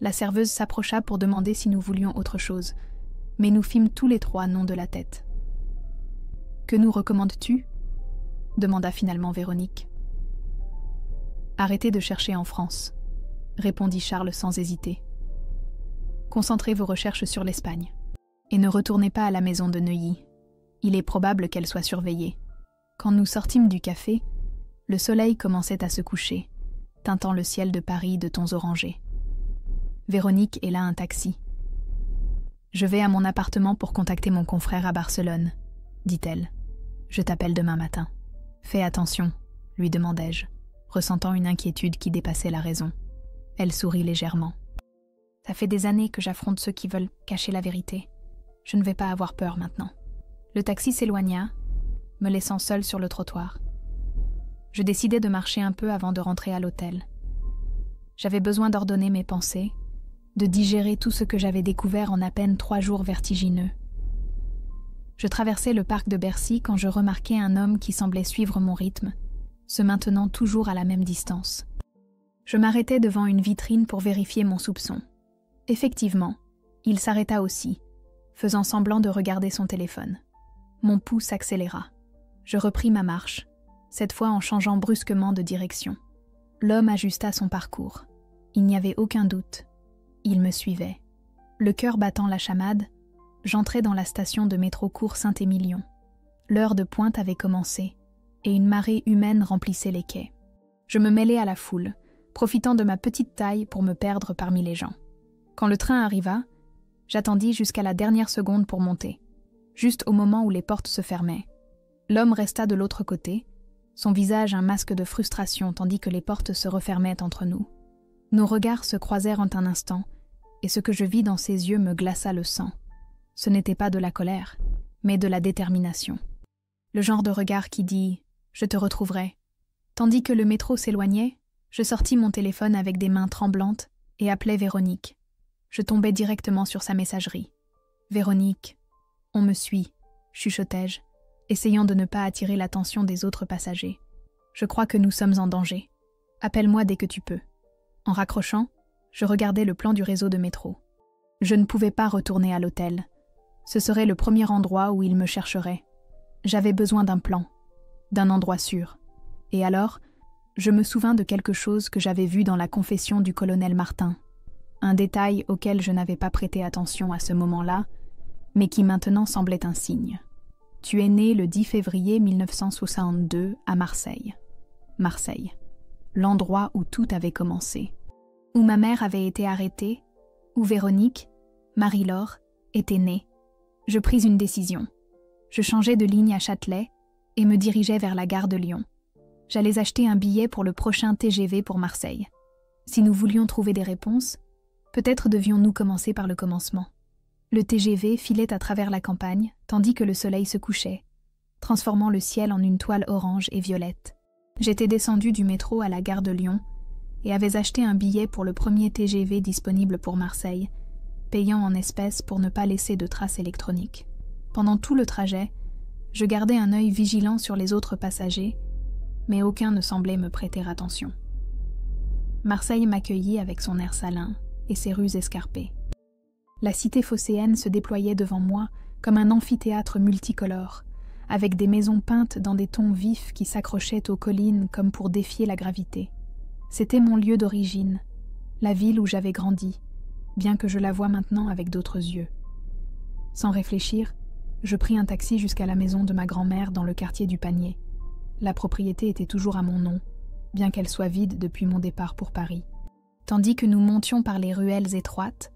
La serveuse s'approcha pour demander si nous voulions autre chose, mais nous fîmes tous les trois non de la tête. « Que nous recommandes-tu » demanda finalement Véronique. « Arrêtez de chercher en France » répondit Charles sans hésiter. « Concentrez vos recherches sur l'Espagne. Et ne retournez pas à la maison de Neuilly. Il est probable qu'elle soit surveillée. » Quand nous sortîmes du café, le soleil commençait à se coucher, teintant le ciel de Paris de tons orangés. Véronique héla un taxi. « Je vais à mon appartement pour contacter mon confrère à Barcelone, » dit-elle. « Je t'appelle demain matin. »« Fais attention, » lui demandai-je, ressentant une inquiétude qui dépassait la raison. Elle sourit légèrement. « Ça fait des années que j'affronte ceux qui veulent cacher la vérité. Je ne vais pas avoir peur maintenant. » Le taxi s'éloigna, me laissant seule sur le trottoir. Je décidai de marcher un peu avant de rentrer à l'hôtel. J'avais besoin d'ordonner mes pensées, de digérer tout ce que j'avais découvert en à peine 3 jours vertigineux. Je traversais le parc de Bercy quand je remarquai un homme qui semblait suivre mon rythme, se maintenant toujours à la même distance. Je m'arrêtai devant une vitrine pour vérifier mon soupçon. Effectivement, il s'arrêta aussi, faisant semblant de regarder son téléphone. Mon pouls s'accéléra. Je repris ma marche, cette fois en changeant brusquement de direction. L'homme ajusta son parcours. Il n'y avait aucun doute. Il me suivait. Le cœur battant la chamade, j'entrai dans la station de métro court Saint-Émilion. L'heure de pointe avait commencé, et une marée humaine remplissait les quais. Je me mêlai à la foule, profitant de ma petite taille pour me perdre parmi les gens. Quand le train arriva, j'attendis jusqu'à la dernière seconde pour monter, juste au moment où les portes se fermaient. L'homme resta de l'autre côté, son visage un masque de frustration tandis que les portes se refermaient entre nous. Nos regards se croisèrent en un instant, et ce que je vis dans ses yeux me glaça le sang. Ce n'était pas de la colère, mais de la détermination. Le genre de regard qui dit « je te retrouverai ». Tandis que le métro s'éloignait, je sortis mon téléphone avec des mains tremblantes et appelai Véronique. Je tombai directement sur sa messagerie. « Véronique, on me suit », chuchotai-je, essayant de ne pas attirer l'attention des autres passagers. « Je crois que nous sommes en danger. Appelle-moi dès que tu peux. » En raccrochant, je regardais le plan du réseau de métro. Je ne pouvais pas retourner à l'hôtel. Ce serait le premier endroit où il me chercherait. J'avais besoin d'un plan, d'un endroit sûr. Et alors, je me souvins de quelque chose que j'avais vu dans la confession du colonel Martin. Un détail auquel je n'avais pas prêté attention à ce moment-là, mais qui maintenant semblait un signe. Tu es né le 10 février 1962 à Marseille. Marseille, l'endroit où tout avait commencé. Où ma mère avait été arrêtée, où Véronique, Marie-Laure, était née. Je pris une décision. Je changeai de ligne à Châtelet et me dirigeai vers la gare de Lyon. J'allais acheter un billet pour le prochain TGV pour Marseille. Si nous voulions trouver des réponses, peut-être devions-nous commencer par le commencement. Le TGV filait à travers la campagne, tandis que le soleil se couchait, transformant le ciel en une toile orange et violette. J'étais descendue du métro à la gare de Lyon et avais acheté un billet pour le premier TGV disponible pour Marseille, payant en espèces pour ne pas laisser de traces électroniques. Pendant tout le trajet, je gardais un œil vigilant sur les autres passagers, mais aucun ne semblait me prêter attention. Marseille m'accueillit avec son air salin et ses rues escarpées. La cité phocéenne se déployait devant moi comme un amphithéâtre multicolore, avec des maisons peintes dans des tons vifs qui s'accrochaient aux collines comme pour défier la gravité. C'était mon lieu d'origine, la ville où j'avais grandi, bien que je la voie maintenant avec d'autres yeux. Sans réfléchir, je pris un taxi jusqu'à la maison de ma grand-mère dans le quartier du Panier. La propriété était toujours à mon nom, bien qu'elle soit vide depuis mon départ pour Paris. Tandis que nous montions par les ruelles étroites,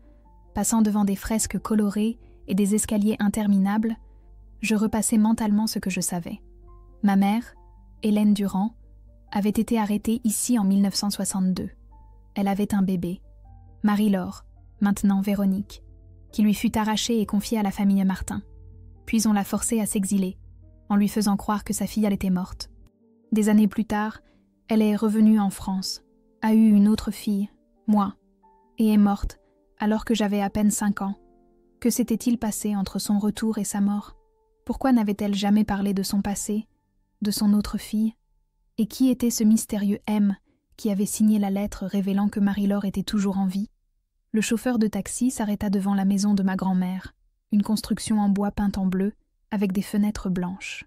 passant devant des fresques colorées et des escaliers interminables, je repassais mentalement ce que je savais. Ma mère, Hélène Durand, avait été arrêtée ici en 1962. Elle avait un bébé, Marie-Laure, maintenant Véronique, qui lui fut arrachée et confiée à la famille Martin. Puis on l'a forcée à s'exiler, en lui faisant croire que sa fille était morte. Des années plus tard, elle est revenue en France, a eu une autre fille, moi, et est morte alors que j'avais à peine 5 ans. Que s'était-il passé entre son retour et sa mort? Pourquoi n'avait-elle jamais parlé de son passé, de son autre fille? Et qui était ce mystérieux M qui avait signé la lettre révélant que Marie-Laure était toujours en vie? Le chauffeur de taxi s'arrêta devant la maison de ma grand-mère, une construction en bois peinte en bleu, avec des fenêtres blanches.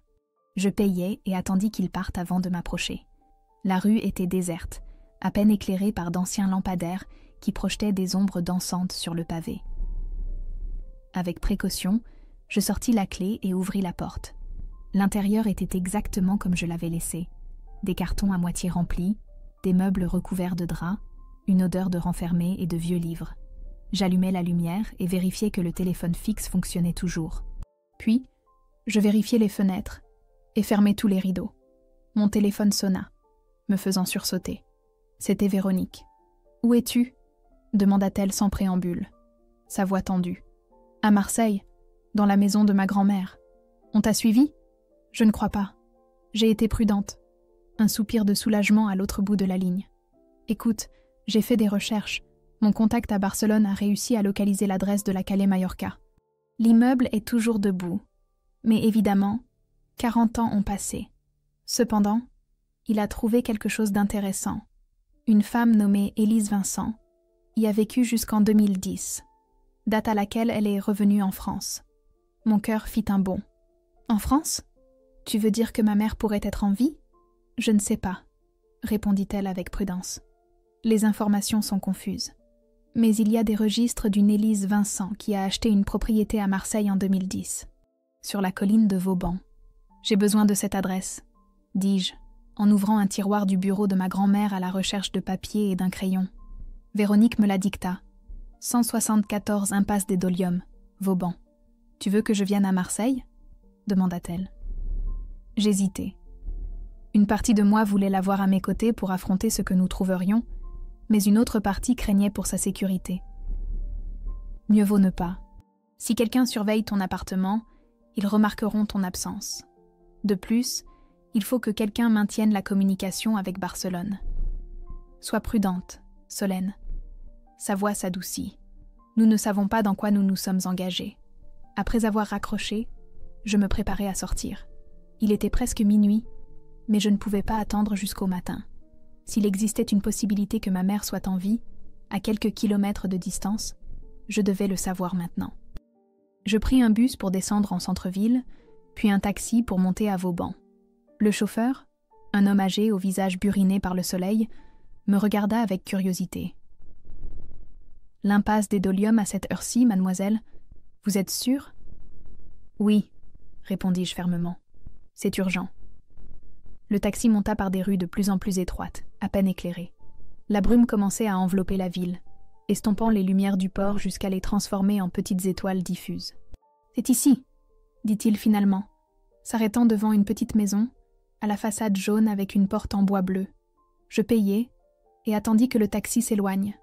Je payai et attendis qu'il parte avant de m'approcher. La rue était déserte, à peine éclairée par d'anciens lampadaires qui projetaient des ombres dansantes sur le pavé. Avec précaution, je sortis la clé et ouvris la porte. L'intérieur était exactement comme je l'avais laissé. Des cartons à moitié remplis, des meubles recouverts de draps, une odeur de renfermé et de vieux livres. J'allumai la lumière et vérifiai que le téléphone fixe fonctionnait toujours. Puis, je vérifiai les fenêtres et fermai tous les rideaux. Mon téléphone sonna, me faisant sursauter. C'était Véronique. « Où es-tu » demanda-t-elle sans préambule, sa voix tendue. « À Marseille, dans la maison de ma grand-mère. On t'a suivi ? Je ne crois pas. J'ai été prudente. » Un soupir de soulagement à l'autre bout de la ligne. « Écoute, j'ai fait des recherches. Mon contact à Barcelone a réussi à localiser l'adresse de la Calais Mallorca. L'immeuble est toujours debout. Mais évidemment, 40 ans ont passé. Cependant, il a trouvé quelque chose d'intéressant. Une femme nommée Élise Vincent y a vécu jusqu'en 2010, date à laquelle elle est revenue en France. Mon cœur fit un bond. En France ? Tu veux dire que ma mère pourrait être en vie ? Je ne sais pas, répondit-elle avec prudence. Les informations sont confuses. Mais il y a des registres d'une Élise Vincent qui a acheté une propriété à Marseille en 2010, sur la colline de Vauban. J'ai besoin de cette adresse, dis-je, en ouvrant un tiroir du bureau de ma grand-mère à la recherche de papier et d'un crayon. Véronique me la dicta. 174 impasse des Doliums, Vauban. Tu veux que je vienne à Marseille ? Demanda-t-elle. J'hésitai. Une partie de moi voulait l'avoir à mes côtés pour affronter ce que nous trouverions, mais une autre partie craignait pour sa sécurité. Mieux vaut ne pas. Si quelqu'un surveille ton appartement, ils remarqueront ton absence. De plus, il faut que quelqu'un maintienne la communication avec Barcelone. Sois prudente, Solène. Sa voix s'adoucit. Nous ne savons pas dans quoi nous nous sommes engagés. Après avoir raccroché, je me préparais à sortir. Il était presque minuit, mais je ne pouvais pas attendre jusqu'au matin. S'il existait une possibilité que ma mère soit en vie, à quelques kilomètres de distance, je devais le savoir maintenant. Je pris un bus pour descendre en centre-ville, puis un taxi pour monter à Vauban. Le chauffeur, un homme âgé au visage buriné par le soleil, me regarda avec curiosité. « L'impasse des Doliums à cette heure-ci, mademoiselle, vous êtes sûre ?»« Oui, » répondis-je fermement. « C'est urgent. » Le taxi monta par des rues de plus en plus étroites, à peine éclairées. La brume commençait à envelopper la ville, estompant les lumières du port jusqu'à les transformer en petites étoiles diffuses. « C'est ici !» dit-il finalement, s'arrêtant devant une petite maison, à la façade jaune avec une porte en bois bleu. Je payai et attendis que le taxi s'éloigne.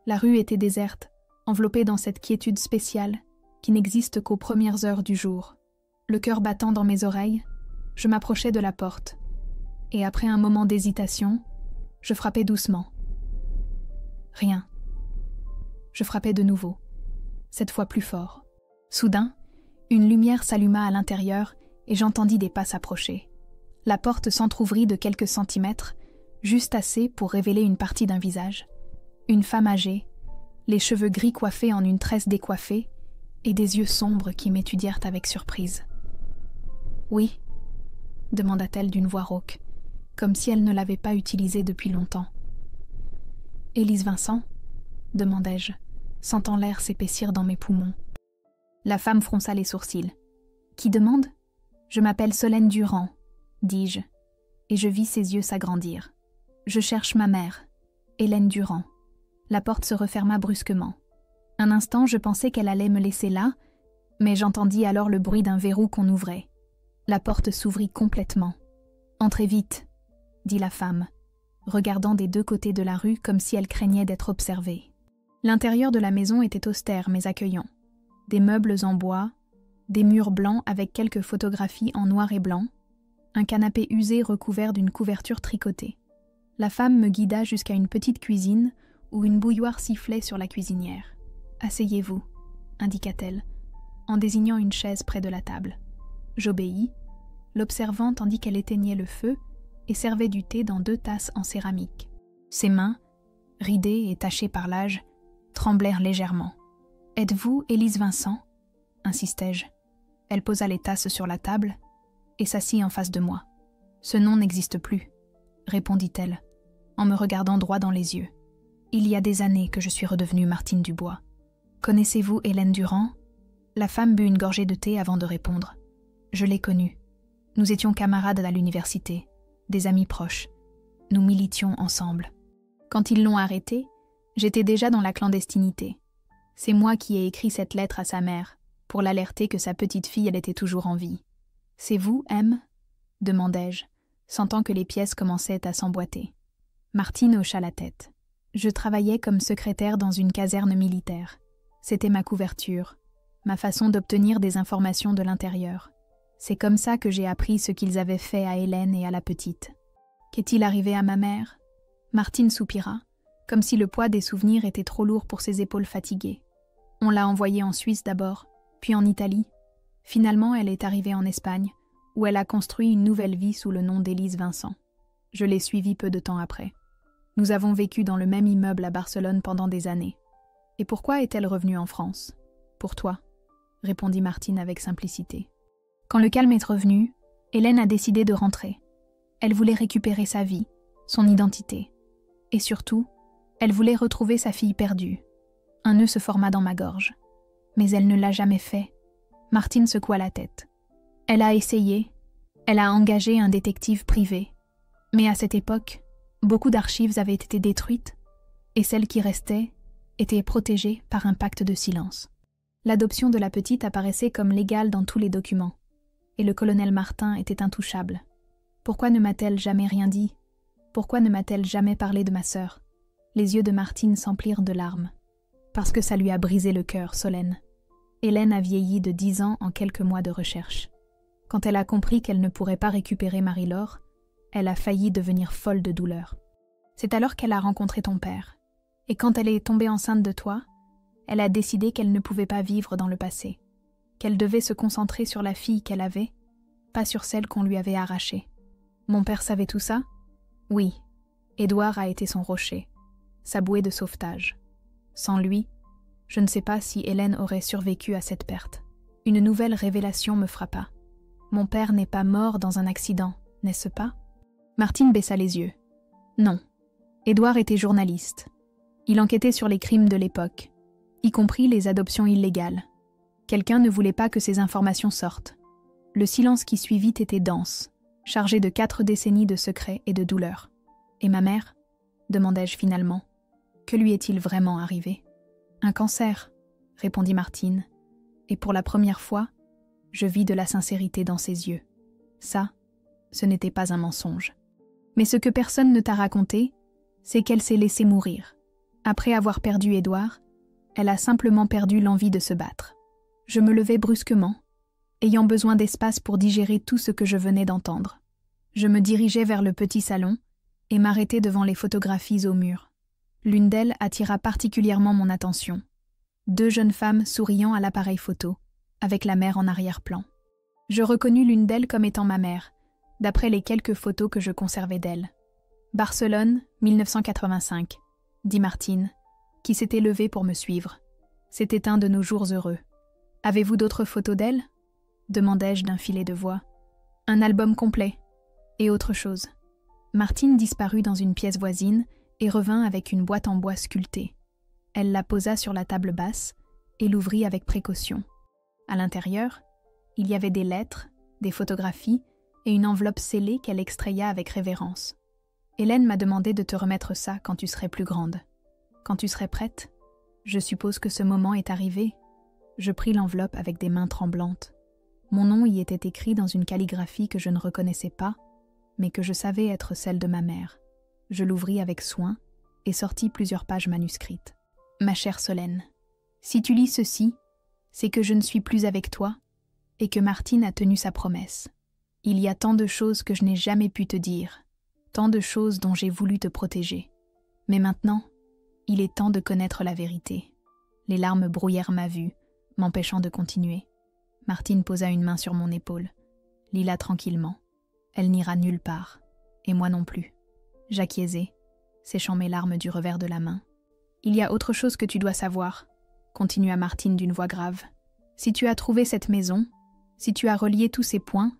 La rue était déserte, enveloppée dans cette quiétude spéciale qui n'existe qu'aux premières heures du jour. Le cœur battant dans mes oreilles, je m'approchai de la porte, et après un moment d'hésitation, je frappai doucement. Rien. Je frappai de nouveau, cette fois plus fort. Soudain, une lumière s'alluma à l'intérieur et j'entendis des pas s'approcher. La porte s'entr'ouvrit de quelques centimètres, juste assez pour révéler une partie d'un visage. Une femme âgée, les cheveux gris coiffés en une tresse décoiffée, et des yeux sombres qui m'étudièrent avec surprise. « Oui ?» demanda-t-elle d'une voix rauque, comme si elle ne l'avait pas utilisée depuis longtemps. « Élise Vincent ?» demandai-je, sentant l'air s'épaissir dans mes poumons. La femme fronça les sourcils. « Qui demande ? Je m'appelle Solène Durand, dis-je, et je vis ses yeux s'agrandir. Je cherche ma mère, Hélène Durand. » La porte se referma brusquement. Un instant, je pensais qu'elle allait me laisser là, mais j'entendis alors le bruit d'un verrou qu'on ouvrait. La porte s'ouvrit complètement. « Entrez vite !» dit la femme, regardant des deux côtés de la rue comme si elle craignait d'être observée. L'intérieur de la maison était austère mais accueillant. Des meubles en bois, des murs blancs avec quelques photographies en noir et blanc, un canapé usé recouvert d'une couverture tricotée. La femme me guida jusqu'à une petite cuisine où une bouilloire sifflait sur la cuisinière. « Asseyez-vous » indiqua-t-elle, en désignant une chaise près de la table. J'obéis, l'observant tandis qu'elle éteignait le feu et servait du thé dans 2 tasses en céramique. Ses mains, ridées et tachées par l'âge, tremblèrent légèrement. « Êtes-vous Élise Vincent ?» insistai-je. Elle posa les tasses sur la table et s'assit en face de moi. « Ce nom n'existe plus » répondit-elle, en me regardant droit dans les yeux. « Il y a des années que je suis redevenue Martine Dubois. Connaissez-vous Hélène Durand ?» La femme but une gorgée de thé avant de répondre. Je l'ai connue. Nous étions camarades à l'université, des amis proches. Nous militions ensemble. Quand ils l'ont arrêtée, j'étais déjà dans la clandestinité. C'est moi qui ai écrit cette lettre à sa mère, pour l'alerter que sa petite fille elle était toujours en vie. « C'est vous, M ?» demandai-je, sentant que les pièces commençaient à s'emboîter. Martine hocha la tête. Je travaillais comme secrétaire dans une caserne militaire. C'était ma couverture, ma façon d'obtenir des informations de l'intérieur. C'est comme ça que j'ai appris ce qu'ils avaient fait à Hélène et à la petite. Qu'est-il arrivé à ma mère ? Martine soupira, comme si le poids des souvenirs était trop lourd pour ses épaules fatiguées. On l'a envoyée en Suisse d'abord, puis en Italie. Finalement, elle est arrivée en Espagne, où elle a construit une nouvelle vie sous le nom d'Élise Vincent. Je l'ai suivie peu de temps après. Nous avons vécu dans le même immeuble à Barcelone pendant des années. Et pourquoi est-elle revenue en France ? Pour toi, répondit Martine avec simplicité. Quand le calme est revenu, Hélène a décidé de rentrer. Elle voulait récupérer sa vie, son identité. Et surtout, elle voulait retrouver sa fille perdue. Un nœud se forma dans ma gorge. Mais elle ne l'a jamais fait. Martine secoua la tête. Elle a essayé. Elle a engagé un détective privé. Mais à cette époque, beaucoup d'archives avaient été détruites et celles qui restaient étaient protégées par un pacte de silence. L'adoption de la petite apparaissait comme légale dans tous les documents et le colonel Martin était intouchable. Pourquoi ne m'a-t-elle jamais rien dit ? Pourquoi ne m'a-t-elle jamais parlé de ma sœur ? Les yeux de Martine s'emplirent de larmes. Parce que ça lui a brisé le cœur, Solène. Hélène a vieilli de 10 ans en quelques mois de recherche. Quand elle a compris qu'elle ne pourrait pas récupérer Marie-Laure, elle a failli devenir folle de douleur. C'est alors qu'elle a rencontré ton père. Et quand elle est tombée enceinte de toi, elle a décidé qu'elle ne pouvait pas vivre dans le passé, qu'elle devait se concentrer sur la fille qu'elle avait, pas sur celle qu'on lui avait arrachée. Mon père savait tout ça ? Oui. Édouard a été son rocher, sa bouée de sauvetage. Sans lui, je ne sais pas si Hélène aurait survécu à cette perte. Une nouvelle révélation me frappa. Mon père n'est pas mort dans un accident, n'est-ce pas ? Martine baissa les yeux. Non. Édouard était journaliste. Il enquêtait sur les crimes de l'époque, y compris les adoptions illégales. Quelqu'un ne voulait pas que ces informations sortent. Le silence qui suivit était dense, chargé de 4 décennies de secrets et de douleurs. Et ma mère ? demandai-je finalement. Que lui est-il vraiment arrivé ? Un cancer, répondit Martine, et pour la première fois, je vis de la sincérité dans ses yeux. Ça, ce n'était pas un mensonge. Mais ce que personne ne t'a raconté, c'est qu'elle s'est laissée mourir. Après avoir perdu Édouard, elle a simplement perdu l'envie de se battre. Je me levai brusquement, ayant besoin d'espace pour digérer tout ce que je venais d'entendre. Je me dirigeai vers le petit salon et m'arrêtai devant les photographies au mur. L'une d'elles attira particulièrement mon attention. 2 jeunes femmes souriant à l'appareil photo, avec la mère en arrière-plan. Je reconnus l'une d'elles comme étant ma mère, d'après les quelques photos que je conservais d'elle. « Barcelone, 1985 », dit Martine, qui s'était levée pour me suivre. C'était un de nos jours heureux. « Avez-vous d'autres photos d'elle » demandai-je d'un filet de voix. « Un album complet. Et autre chose. » Martine disparut dans une pièce voisine et revint avec une boîte en bois sculptée. Elle la posa sur la table basse et l'ouvrit avec précaution. À l'intérieur, il y avait des lettres, des photographies et une enveloppe scellée qu'elle extraya avec révérence. « Hélène m'a demandé de te remettre ça quand tu serais plus grande. Quand tu serais prête, je suppose que ce moment est arrivé. » Je pris l'enveloppe avec des mains tremblantes. Mon nom y était écrit dans une calligraphie que je ne reconnaissais pas, mais que je savais être celle de ma mère. Je l'ouvris avec soin et sortis plusieurs pages manuscrites. « Ma chère Solène, si tu lis ceci, c'est que je ne suis plus avec toi et que Martine a tenu sa promesse. Il y a tant de choses que je n'ai jamais pu te dire, tant de choses dont j'ai voulu te protéger. Mais maintenant, il est temps de connaître la vérité. » Les larmes brouillèrent ma vue, m'empêchant de continuer. Martine posa une main sur mon épaule. Lis-la tranquillement. Elle n'ira nulle part, et moi non plus. J'acquiesai, séchant mes larmes du revers de la main. « Il y a autre chose que tu dois savoir, » continua Martine d'une voix grave. « Si tu as trouvé cette maison, si tu as relié tous ces points,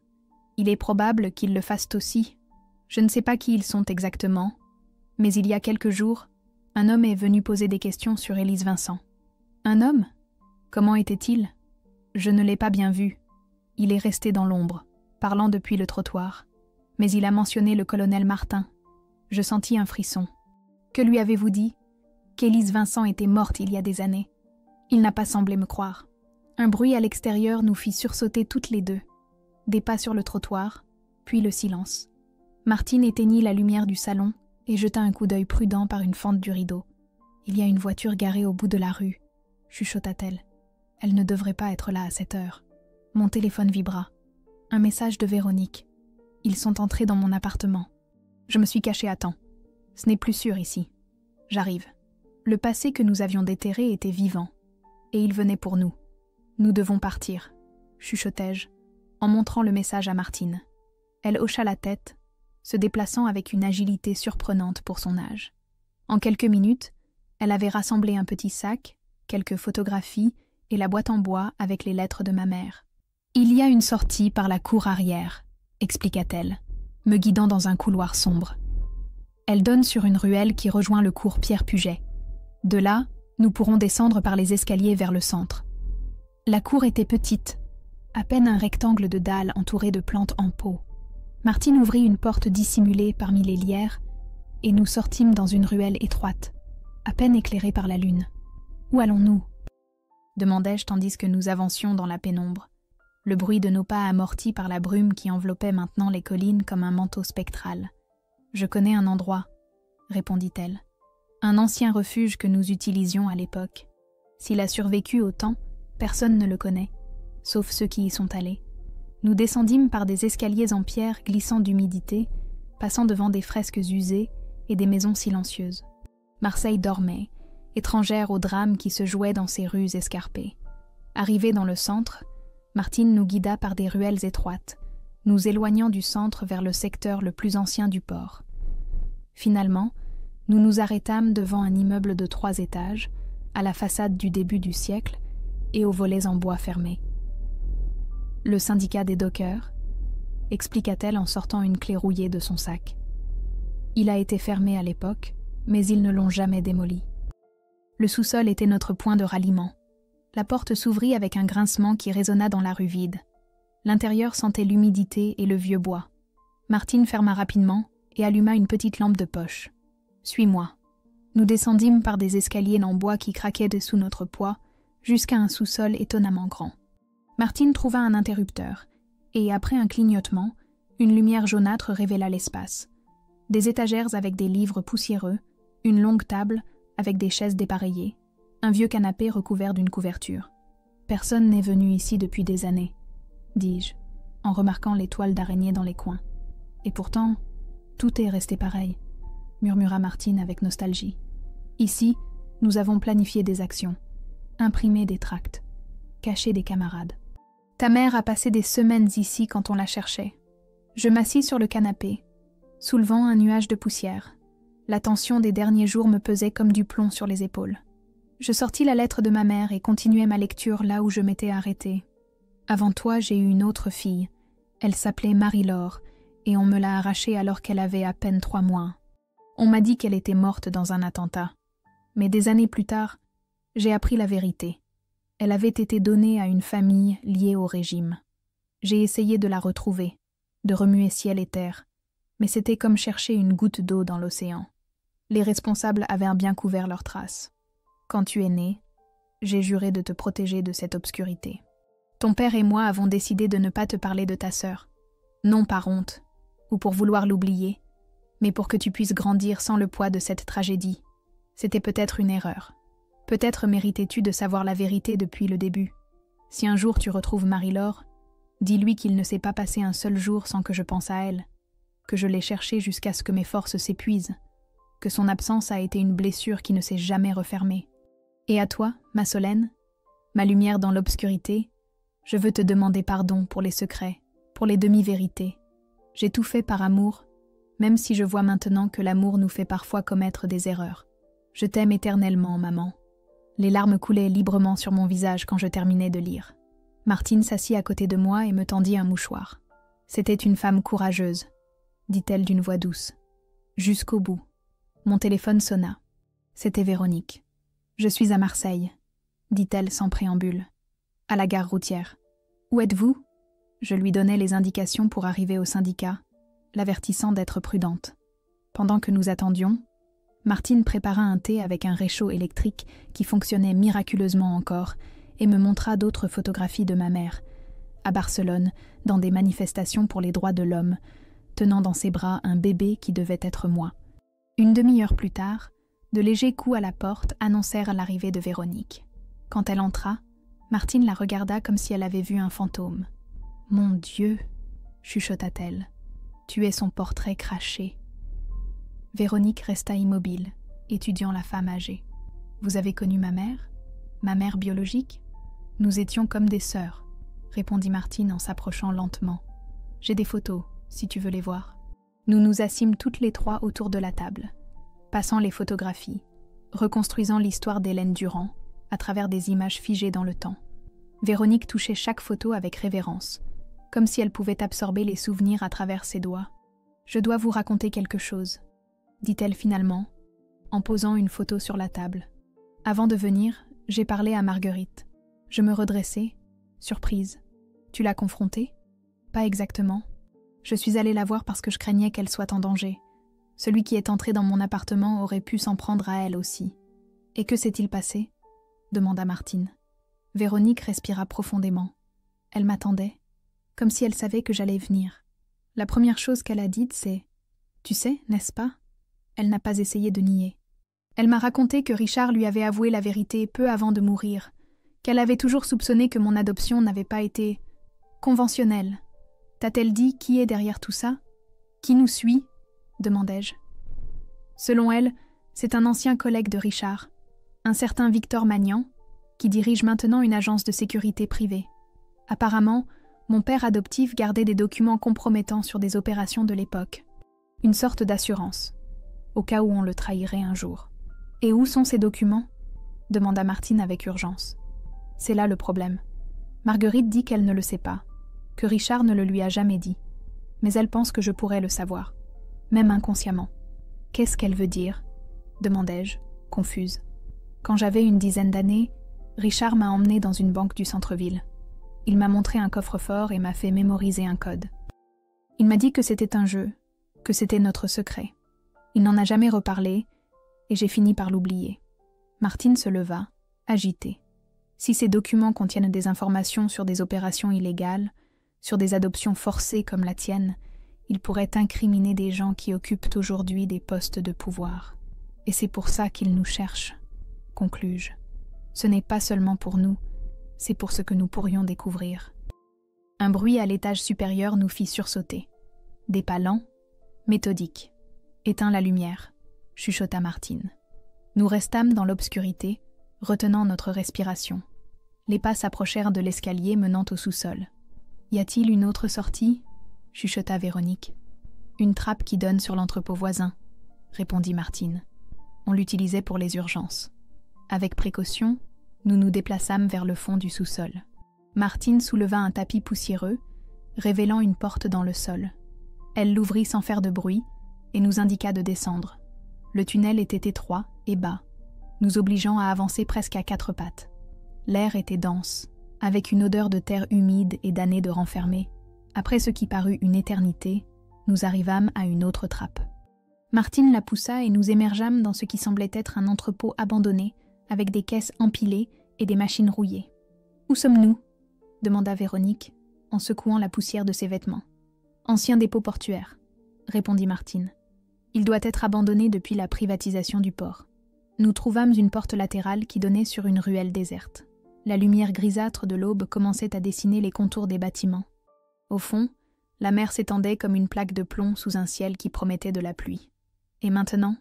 il est probable qu'ils le fassent aussi. Je ne sais pas qui ils sont exactement, mais il y a quelques jours, un homme est venu poser des questions sur Élise Vincent. » « Un homme ? Comment était-il ? » Je ne l'ai pas bien vu. Il est resté dans l'ombre, parlant depuis le trottoir. Mais il a mentionné le colonel Martin. Je sentis un frisson. « Que lui avez-vous dit ? » Qu'Élise Vincent était morte il y a des années. Il n'a pas semblé me croire. Un bruit à l'extérieur nous fit sursauter toutes les deux. Des pas sur le trottoir, puis le silence. Martine éteignit la lumière du salon et jeta un coup d'œil prudent par une fente du rideau. « Il y a une voiture garée au bout de la rue. » chuchota-t-elle. Elle ne devrait pas être là à cette heure. Mon téléphone vibra. Un message de Véronique. Ils sont entrés dans mon appartement. Je me suis cachée à temps. Ce n'est plus sûr ici. J'arrive. Le passé que nous avions déterré était vivant. Et il venait pour nous. Nous devons partir, chuchotai-je, en montrant le message à Martine. Elle hocha la tête, se déplaçant avec une agilité surprenante pour son âge. En quelques minutes, elle avait rassemblé un petit sac, quelques photographies et la boîte en bois avec les lettres de ma mère. « Il y a une sortie par la cour arrière, » expliqua-t-elle, me guidant dans un couloir sombre. Elle donne sur une ruelle qui rejoint le cours Pierre-Puget. De là, nous pourrons descendre par les escaliers vers le centre. La cour était petite, à peine un rectangle de dalles entouré de plantes en pot. Martine ouvrit une porte dissimulée parmi les lierres et nous sortîmes dans une ruelle étroite, à peine éclairée par la lune. « Où allons-nous » demandai-je tandis que nous avancions dans la pénombre, le bruit de nos pas amorti par la brume qui enveloppait maintenant les collines comme un manteau spectral. « Je connais un endroit, » répondit-elle. « Un ancien refuge que nous utilisions à l'époque. S'il a survécu au temps, personne ne le connaît, sauf ceux qui y sont allés. Nous descendîmes par des escaliers en pierre glissant d'humidité, passant devant des fresques usées et des maisons silencieuses. Marseille dormait, étrangère au drame qui se jouait dans ces rues escarpées. Arrivés dans le centre, Martine nous guida par des ruelles étroites, nous éloignant du centre vers le secteur le plus ancien du port. Finalement, nous nous arrêtâmes devant un immeuble de 3 étages, à la façade du début du siècle et aux volets en bois fermés. « Le syndicat des dockers » expliqua-t-elle en sortant une clé rouillée de son sac. « Il a été fermé à l'époque, mais ils ne l'ont jamais démoli. » Le sous-sol était notre point de ralliement. La porte s'ouvrit avec un grincement qui résonna dans la rue vide. L'intérieur sentait l'humidité et le vieux bois. Martine ferma rapidement et alluma une petite lampe de poche. « Suis-moi. » Nous descendîmes par des escaliers en bois qui craquaient dessous notre poids, jusqu'à un sous-sol étonnamment grand. Martine trouva un interrupteur, et après un clignotement, une lumière jaunâtre révéla l'espace. Des étagères avec des livres poussiéreux, une longue table avec des chaises dépareillées, un vieux canapé recouvert d'une couverture. Personne n'est venu ici depuis des années, dis-je, en remarquant les toiles d'araignée dans les coins. Et pourtant, tout est resté pareil, murmura Martine avec nostalgie. Ici, nous avons planifié des actions, imprimé des tracts, caché des camarades. Ta mère a passé des semaines ici quand on la cherchait. Je m'assis sur le canapé, soulevant un nuage de poussière. La tension des derniers jours me pesait comme du plomb sur les épaules. Je sortis la lettre de ma mère et continuai ma lecture là où je m'étais arrêtée. Avant toi, j'ai eu une autre fille. Elle s'appelait Marie-Laure, et on me l'a arrachée alors qu'elle avait à peine 3 mois. On m'a dit qu'elle était morte dans un attentat. Mais des années plus tard, j'ai appris la vérité. Elle avait été donnée à une famille liée au régime. J'ai essayé de la retrouver, de remuer ciel et terre, mais c'était comme chercher une goutte d'eau dans l'océan. Les responsables avaient bien couvert leurs traces. Quand tu es né, j'ai juré de te protéger de cette obscurité. Ton père et moi avons décidé de ne pas te parler de ta sœur, non par honte, ou pour vouloir l'oublier, mais pour que tu puisses grandir sans le poids de cette tragédie. C'était peut-être une erreur. Peut-être méritais-tu de savoir la vérité depuis le début. Si un jour tu retrouves Marie-Laure, dis-lui qu'il ne s'est pas passé un seul jour sans que je pense à elle, que je l'ai cherchée jusqu'à ce que mes forces s'épuisent, que son absence a été une blessure qui ne s'est jamais refermée. Et à toi, ma Solène, ma lumière dans l'obscurité, je veux te demander pardon pour les secrets, pour les demi-vérités. J'ai tout fait par amour, même si je vois maintenant que l'amour nous fait parfois commettre des erreurs. Je t'aime éternellement, maman. Les larmes coulaient librement sur mon visage quand je terminais de lire. Martine s'assit à côté de moi et me tendit un mouchoir. C'était une femme courageuse, dit-elle d'une voix douce. Jusqu'au bout. Mon téléphone sonna. C'était Véronique. Je suis à Marseille, dit-elle sans préambule. À la gare routière. Où êtes-vous ? Je lui donnai les indications pour arriver au syndicat, l'avertissant d'être prudente. Pendant que nous attendions, Martine prépara un thé avec un réchaud électrique qui fonctionnait miraculeusement encore et me montra d'autres photographies de ma mère, à Barcelone, dans des manifestations pour les droits de l'homme, tenant dans ses bras un bébé qui devait être moi. Une demi-heure plus tard, de légers coups à la porte annoncèrent l'arrivée de Véronique. Quand elle entra, Martine la regarda comme si elle avait vu un fantôme. « Mon Dieu !» chuchota-t-elle. « Tu es son portrait craché. » Véronique resta immobile, étudiant la femme âgée. « Vous avez connu ma mère ? Ma mère biologique ? Nous étions comme des sœurs, » répondit Martine en s'approchant lentement. « J'ai des photos, si tu veux les voir. » Nous nous assîmes toutes les trois autour de la table, passant les photographies, reconstruisant l'histoire d'Hélène Durand à travers des images figées dans le temps. Véronique touchait chaque photo avec révérence, comme si elle pouvait absorber les souvenirs à travers ses doigts. « Je dois vous raconter quelque chose, » dit-elle finalement, en posant une photo sur la table. « Avant de venir, j'ai parlé à Marguerite. Je me redressai, surprise. Tu l'as confrontée ? Pas exactement. Je suis allée la voir parce que je craignais qu'elle soit en danger. Celui qui est entré dans mon appartement aurait pu s'en prendre à elle aussi. Et que s'est-il passé ? Demanda Martine. Véronique respira profondément. Elle m'attendait, comme si elle savait que j'allais venir. La première chose qu'elle a dite, c'est « Tu sais, n'est-ce pas ?» Elle n'a pas essayé de nier. Elle m'a raconté que Richard lui avait avoué la vérité peu avant de mourir, qu'elle avait toujours soupçonné que mon adoption n'avait pas été conventionnelle. T'a-t-elle dit qui est derrière tout ça ? Qui nous suit ? Demandai-je. Selon elle, c'est un ancien collègue de Richard, un certain Victor Magnan, qui dirige maintenant une agence de sécurité privée. Apparemment, mon père adoptif gardait des documents compromettants sur des opérations de l'époque. Une sorte d'assurance, au cas où on le trahirait un jour. « Et où sont ces documents ?» demanda Martine avec urgence. C'est là le problème. Marguerite dit qu'elle ne le sait pas, que Richard ne le lui a jamais dit. Mais elle pense que je pourrais le savoir, même inconsciemment. « Qu'est-ce qu'elle veut dire ?» demandai-je, confuse. Quand j'avais une dizaine d'années, Richard m'a emmenée dans une banque du centre-ville. Il m'a montré un coffre-fort et m'a fait mémoriser un code. Il m'a dit que c'était un jeu, que c'était notre secret. Il n'en a jamais reparlé, et j'ai fini par l'oublier. Martine se leva, agitée. Si ces documents contiennent des informations sur des opérations illégales, sur des adoptions forcées comme la tienne, ils pourraient incriminer des gens qui occupent aujourd'hui des postes de pouvoir. Et c'est pour ça qu'ils nous cherchent, conclus-je. Ce n'est pas seulement pour nous, C'est pour ce que nous pourrions découvrir. Un bruit à l'étage supérieur nous fit sursauter. Des pas lents, méthodiques. « Éteins la lumière », chuchota Martine. Nous restâmes dans l'obscurité, retenant notre respiration. Les pas s'approchèrent de l'escalier menant au sous-sol. « Y a-t-il une autre sortie » chuchota Véronique. « Une trappe qui donne sur l'entrepôt voisin », répondit Martine. On l'utilisait pour les urgences. Avec précaution, nous nous déplaçâmes vers le fond du sous-sol. Martine souleva un tapis poussiéreux, révélant une porte dans le sol. Elle l'ouvrit sans faire de bruit et nous indiqua de descendre. Le tunnel était étroit et bas, nous obligeant à avancer presque à 4 pattes. L'air était dense, avec une odeur de terre humide et d'années de renfermé. Après ce qui parut une éternité, nous arrivâmes à une autre trappe. Martine la poussa et nous émergeâmes dans ce qui semblait être un entrepôt abandonné, avec des caisses empilées et des machines rouillées. « Où sommes-nous » demanda Véronique, en secouant la poussière de ses vêtements. « Ancien dépôt portuaire », répondit Martine. « Il doit être abandonné depuis la privatisation du port. » Nous trouvâmes une porte latérale qui donnait sur une ruelle déserte. La lumière grisâtre de l'aube commençait à dessiner les contours des bâtiments. Au fond, la mer s'étendait comme une plaque de plomb sous un ciel qui promettait de la pluie. « Et maintenant »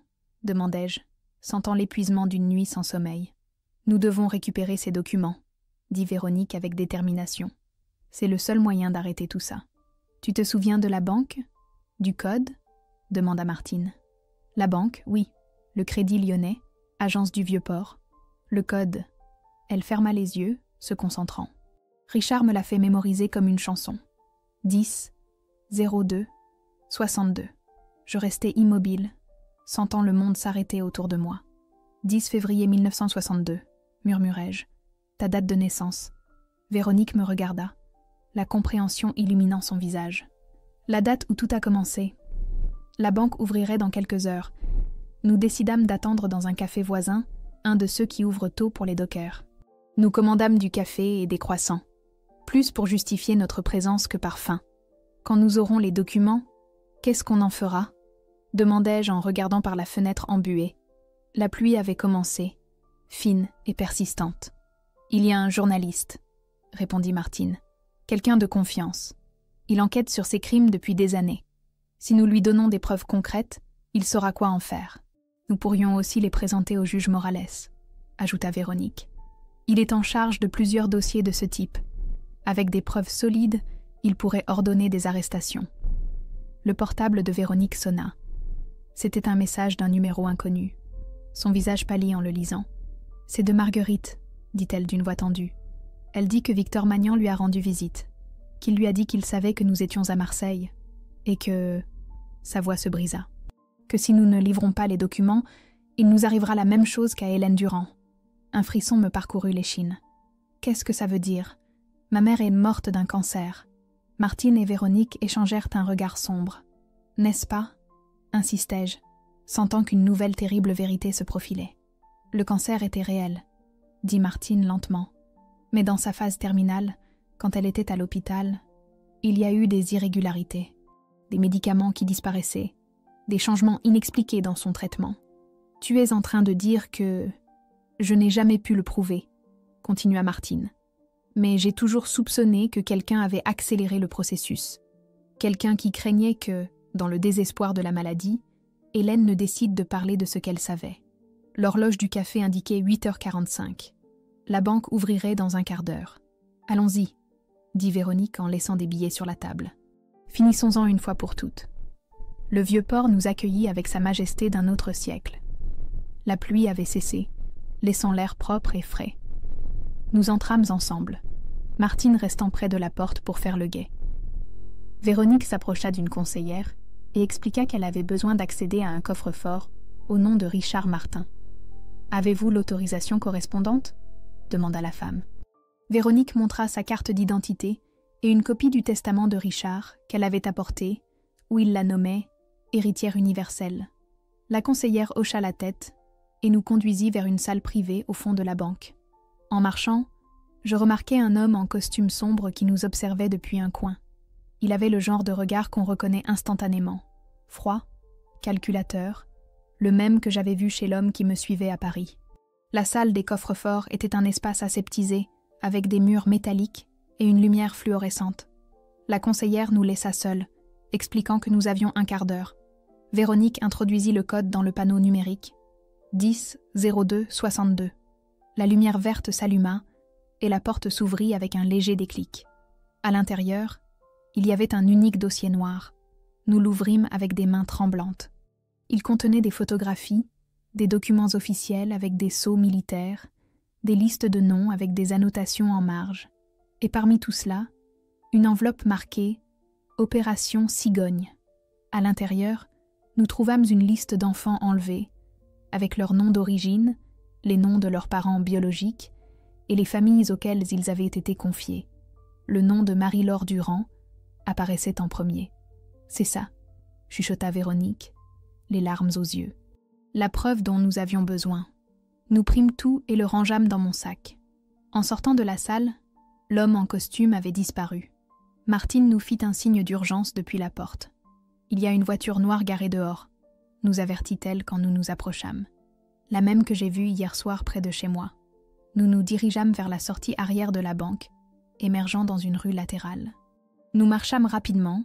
demandai-je, sentant l'épuisement d'une nuit sans sommeil. « Nous devons récupérer ces documents », dit Véronique avec détermination. « C'est le seul moyen d'arrêter tout ça. »« Tu te souviens de la banque ? Du code ?» demanda Martine. « La banque, oui. Le Crédit Lyonnais, agence du Vieux-Port. Le code. » Elle ferma les yeux, se concentrant. Richard me l'a fait mémoriser comme une chanson. 10, 02, 62. Je restais immobile, sentant le monde s'arrêter autour de moi. 10 février 1962, murmurai-je. Ta date de naissance. Véronique me regarda, la compréhension illuminant son visage. La date où tout a commencé. La banque ouvrirait dans quelques heures. Nous décidâmes d'attendre dans un café voisin, un de ceux qui ouvrent tôt pour les dockers. Nous commandâmes du café et des croissants, plus pour justifier notre présence que par faim. Quand nous aurons les documents, qu'est-ce qu'on en fera ? Demandai-je en regardant par la fenêtre embuée. La pluie avait commencé, fine et persistante. Il y a un journaliste, répondit Martine. Quelqu'un de confiance. Il enquête sur ces crimes depuis des années. Si nous lui donnons des preuves concrètes, il saura quoi en faire. Nous pourrions aussi les présenter au juge Morales, ajouta Véronique. Il est en charge de plusieurs dossiers de ce type. Avec des preuves solides, il pourrait ordonner des arrestations. Le portable de Véronique sonna. C'était un message d'un numéro inconnu. Son visage pâlit en le lisant. « C'est de Marguerite », dit-elle d'une voix tendue. Elle dit que Victor Magnan lui a rendu visite, qu'il lui a dit qu'il savait que nous étions à Marseille, et que... Sa voix se brisa. Que si nous ne livrons pas les documents, il nous arrivera la même chose qu'à Hélène Durand. Un frisson me parcourut l'échine. Qu'est-ce que ça veut dire ? Ma mère est morte d'un cancer. Martine et Véronique échangèrent un regard sombre. N'est-ce pas ? Insistai-je, sentant qu'une nouvelle terrible vérité se profilait. Le cancer était réel, dit Martine lentement. Mais dans sa phase terminale, quand elle était à l'hôpital, il y a eu des irrégularités, des médicaments qui disparaissaient, des changements inexpliqués dans son traitement. Tu es en train de dire que... Je n'ai jamais pu le prouver, continua Martine. Mais j'ai toujours soupçonné que quelqu'un avait accéléré le processus. Quelqu'un qui craignait que, dans le désespoir de la maladie, Hélène ne décide de parler de ce qu'elle savait. L'horloge du café indiquait 8h45. La banque ouvrirait dans un quart d'heure. « Allons-y », dit Véronique en laissant des billets sur la table. « Finissons-en une fois pour toutes. » Le vieux port nous accueillit avec sa majesté d'un autre siècle. La pluie avait cessé, laissant l'air propre et frais. Nous entrâmes ensemble, Martine restant près de la porte pour faire le guet. Véronique s'approcha d'une conseillère et expliqua qu'elle avait besoin d'accéder à un coffre-fort au nom de Richard Martin. « Avez-vous l'autorisation correspondante ?» demanda la femme. Véronique montra sa carte d'identité et une copie du testament de Richard qu'elle avait apporté, où il la nommait « héritière universelle ». La conseillère hocha la tête et nous conduisit vers une salle privée au fond de la banque. En marchant, je remarquai un homme en costume sombre qui nous observait depuis un coin. Il avait le genre de regard qu'on reconnaît instantanément, froid, calculateur, le même que j'avais vu chez l'homme qui me suivait à Paris. La salle des coffres-forts était un espace aseptisé, avec des murs métalliques et une lumière fluorescente. La conseillère nous laissa seuls, expliquant que nous avions un quart d'heure. Véronique introduisit le code dans le panneau numérique. 10 02 62. La lumière verte s'alluma et la porte s'ouvrit avec un léger déclic. À l'intérieur, il y avait un unique dossier noir. Nous l'ouvrîmes avec des mains tremblantes. Il contenait des photographies, des documents officiels avec des sceaux militaires, des listes de noms avec des annotations en marge. Et parmi tout cela, une enveloppe marquée « Opération Cigogne ». À l'intérieur, nous trouvâmes une liste d'enfants enlevés, avec leurs noms d'origine, les noms de leurs parents biologiques et les familles auxquelles ils avaient été confiés. Le nom de Marie-Laure Durand apparaissait en premier. « C'est ça », chuchota Véronique, les larmes aux yeux. La preuve dont nous avions besoin. Nous prîmes tout et le rangeâmes dans mon sac. En sortant de la salle, l'homme en costume avait disparu. Martine nous fit un signe d'urgence depuis la porte. « Il y a une voiture noire garée dehors », nous avertit-elle quand nous nous approchâmes. La même que j'ai vue hier soir près de chez moi. Nous nous dirigeâmes vers la sortie arrière de la banque, émergeant dans une rue latérale. Nous marchâmes rapidement,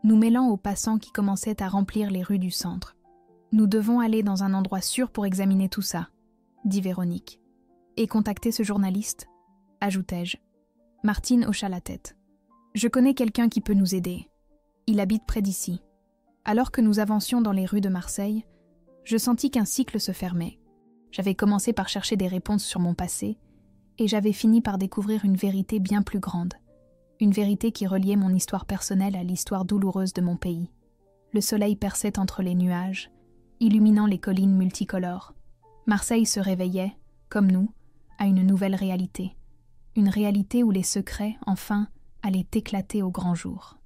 nous mêlant aux passants qui commençaient à remplir les rues du centre. « Nous devons aller dans un endroit sûr pour examiner tout ça », dit Véronique. « Et contacter ce journaliste ?» ajoutai-je. Martine hocha la tête. « Je connais quelqu'un qui peut nous aider. Il habite près d'ici. » Alors que nous avancions dans les rues de Marseille, je sentis qu'un cycle se fermait. J'avais commencé par chercher des réponses sur mon passé, et j'avais fini par découvrir une vérité bien plus grande. Une vérité qui reliait mon histoire personnelle à l'histoire douloureuse de mon pays. Le soleil perçait entre les nuages, illuminant les collines multicolores. Marseille se réveillait, comme nous, à une nouvelle réalité. Une réalité où les secrets, enfin, allaient éclater au grand jour.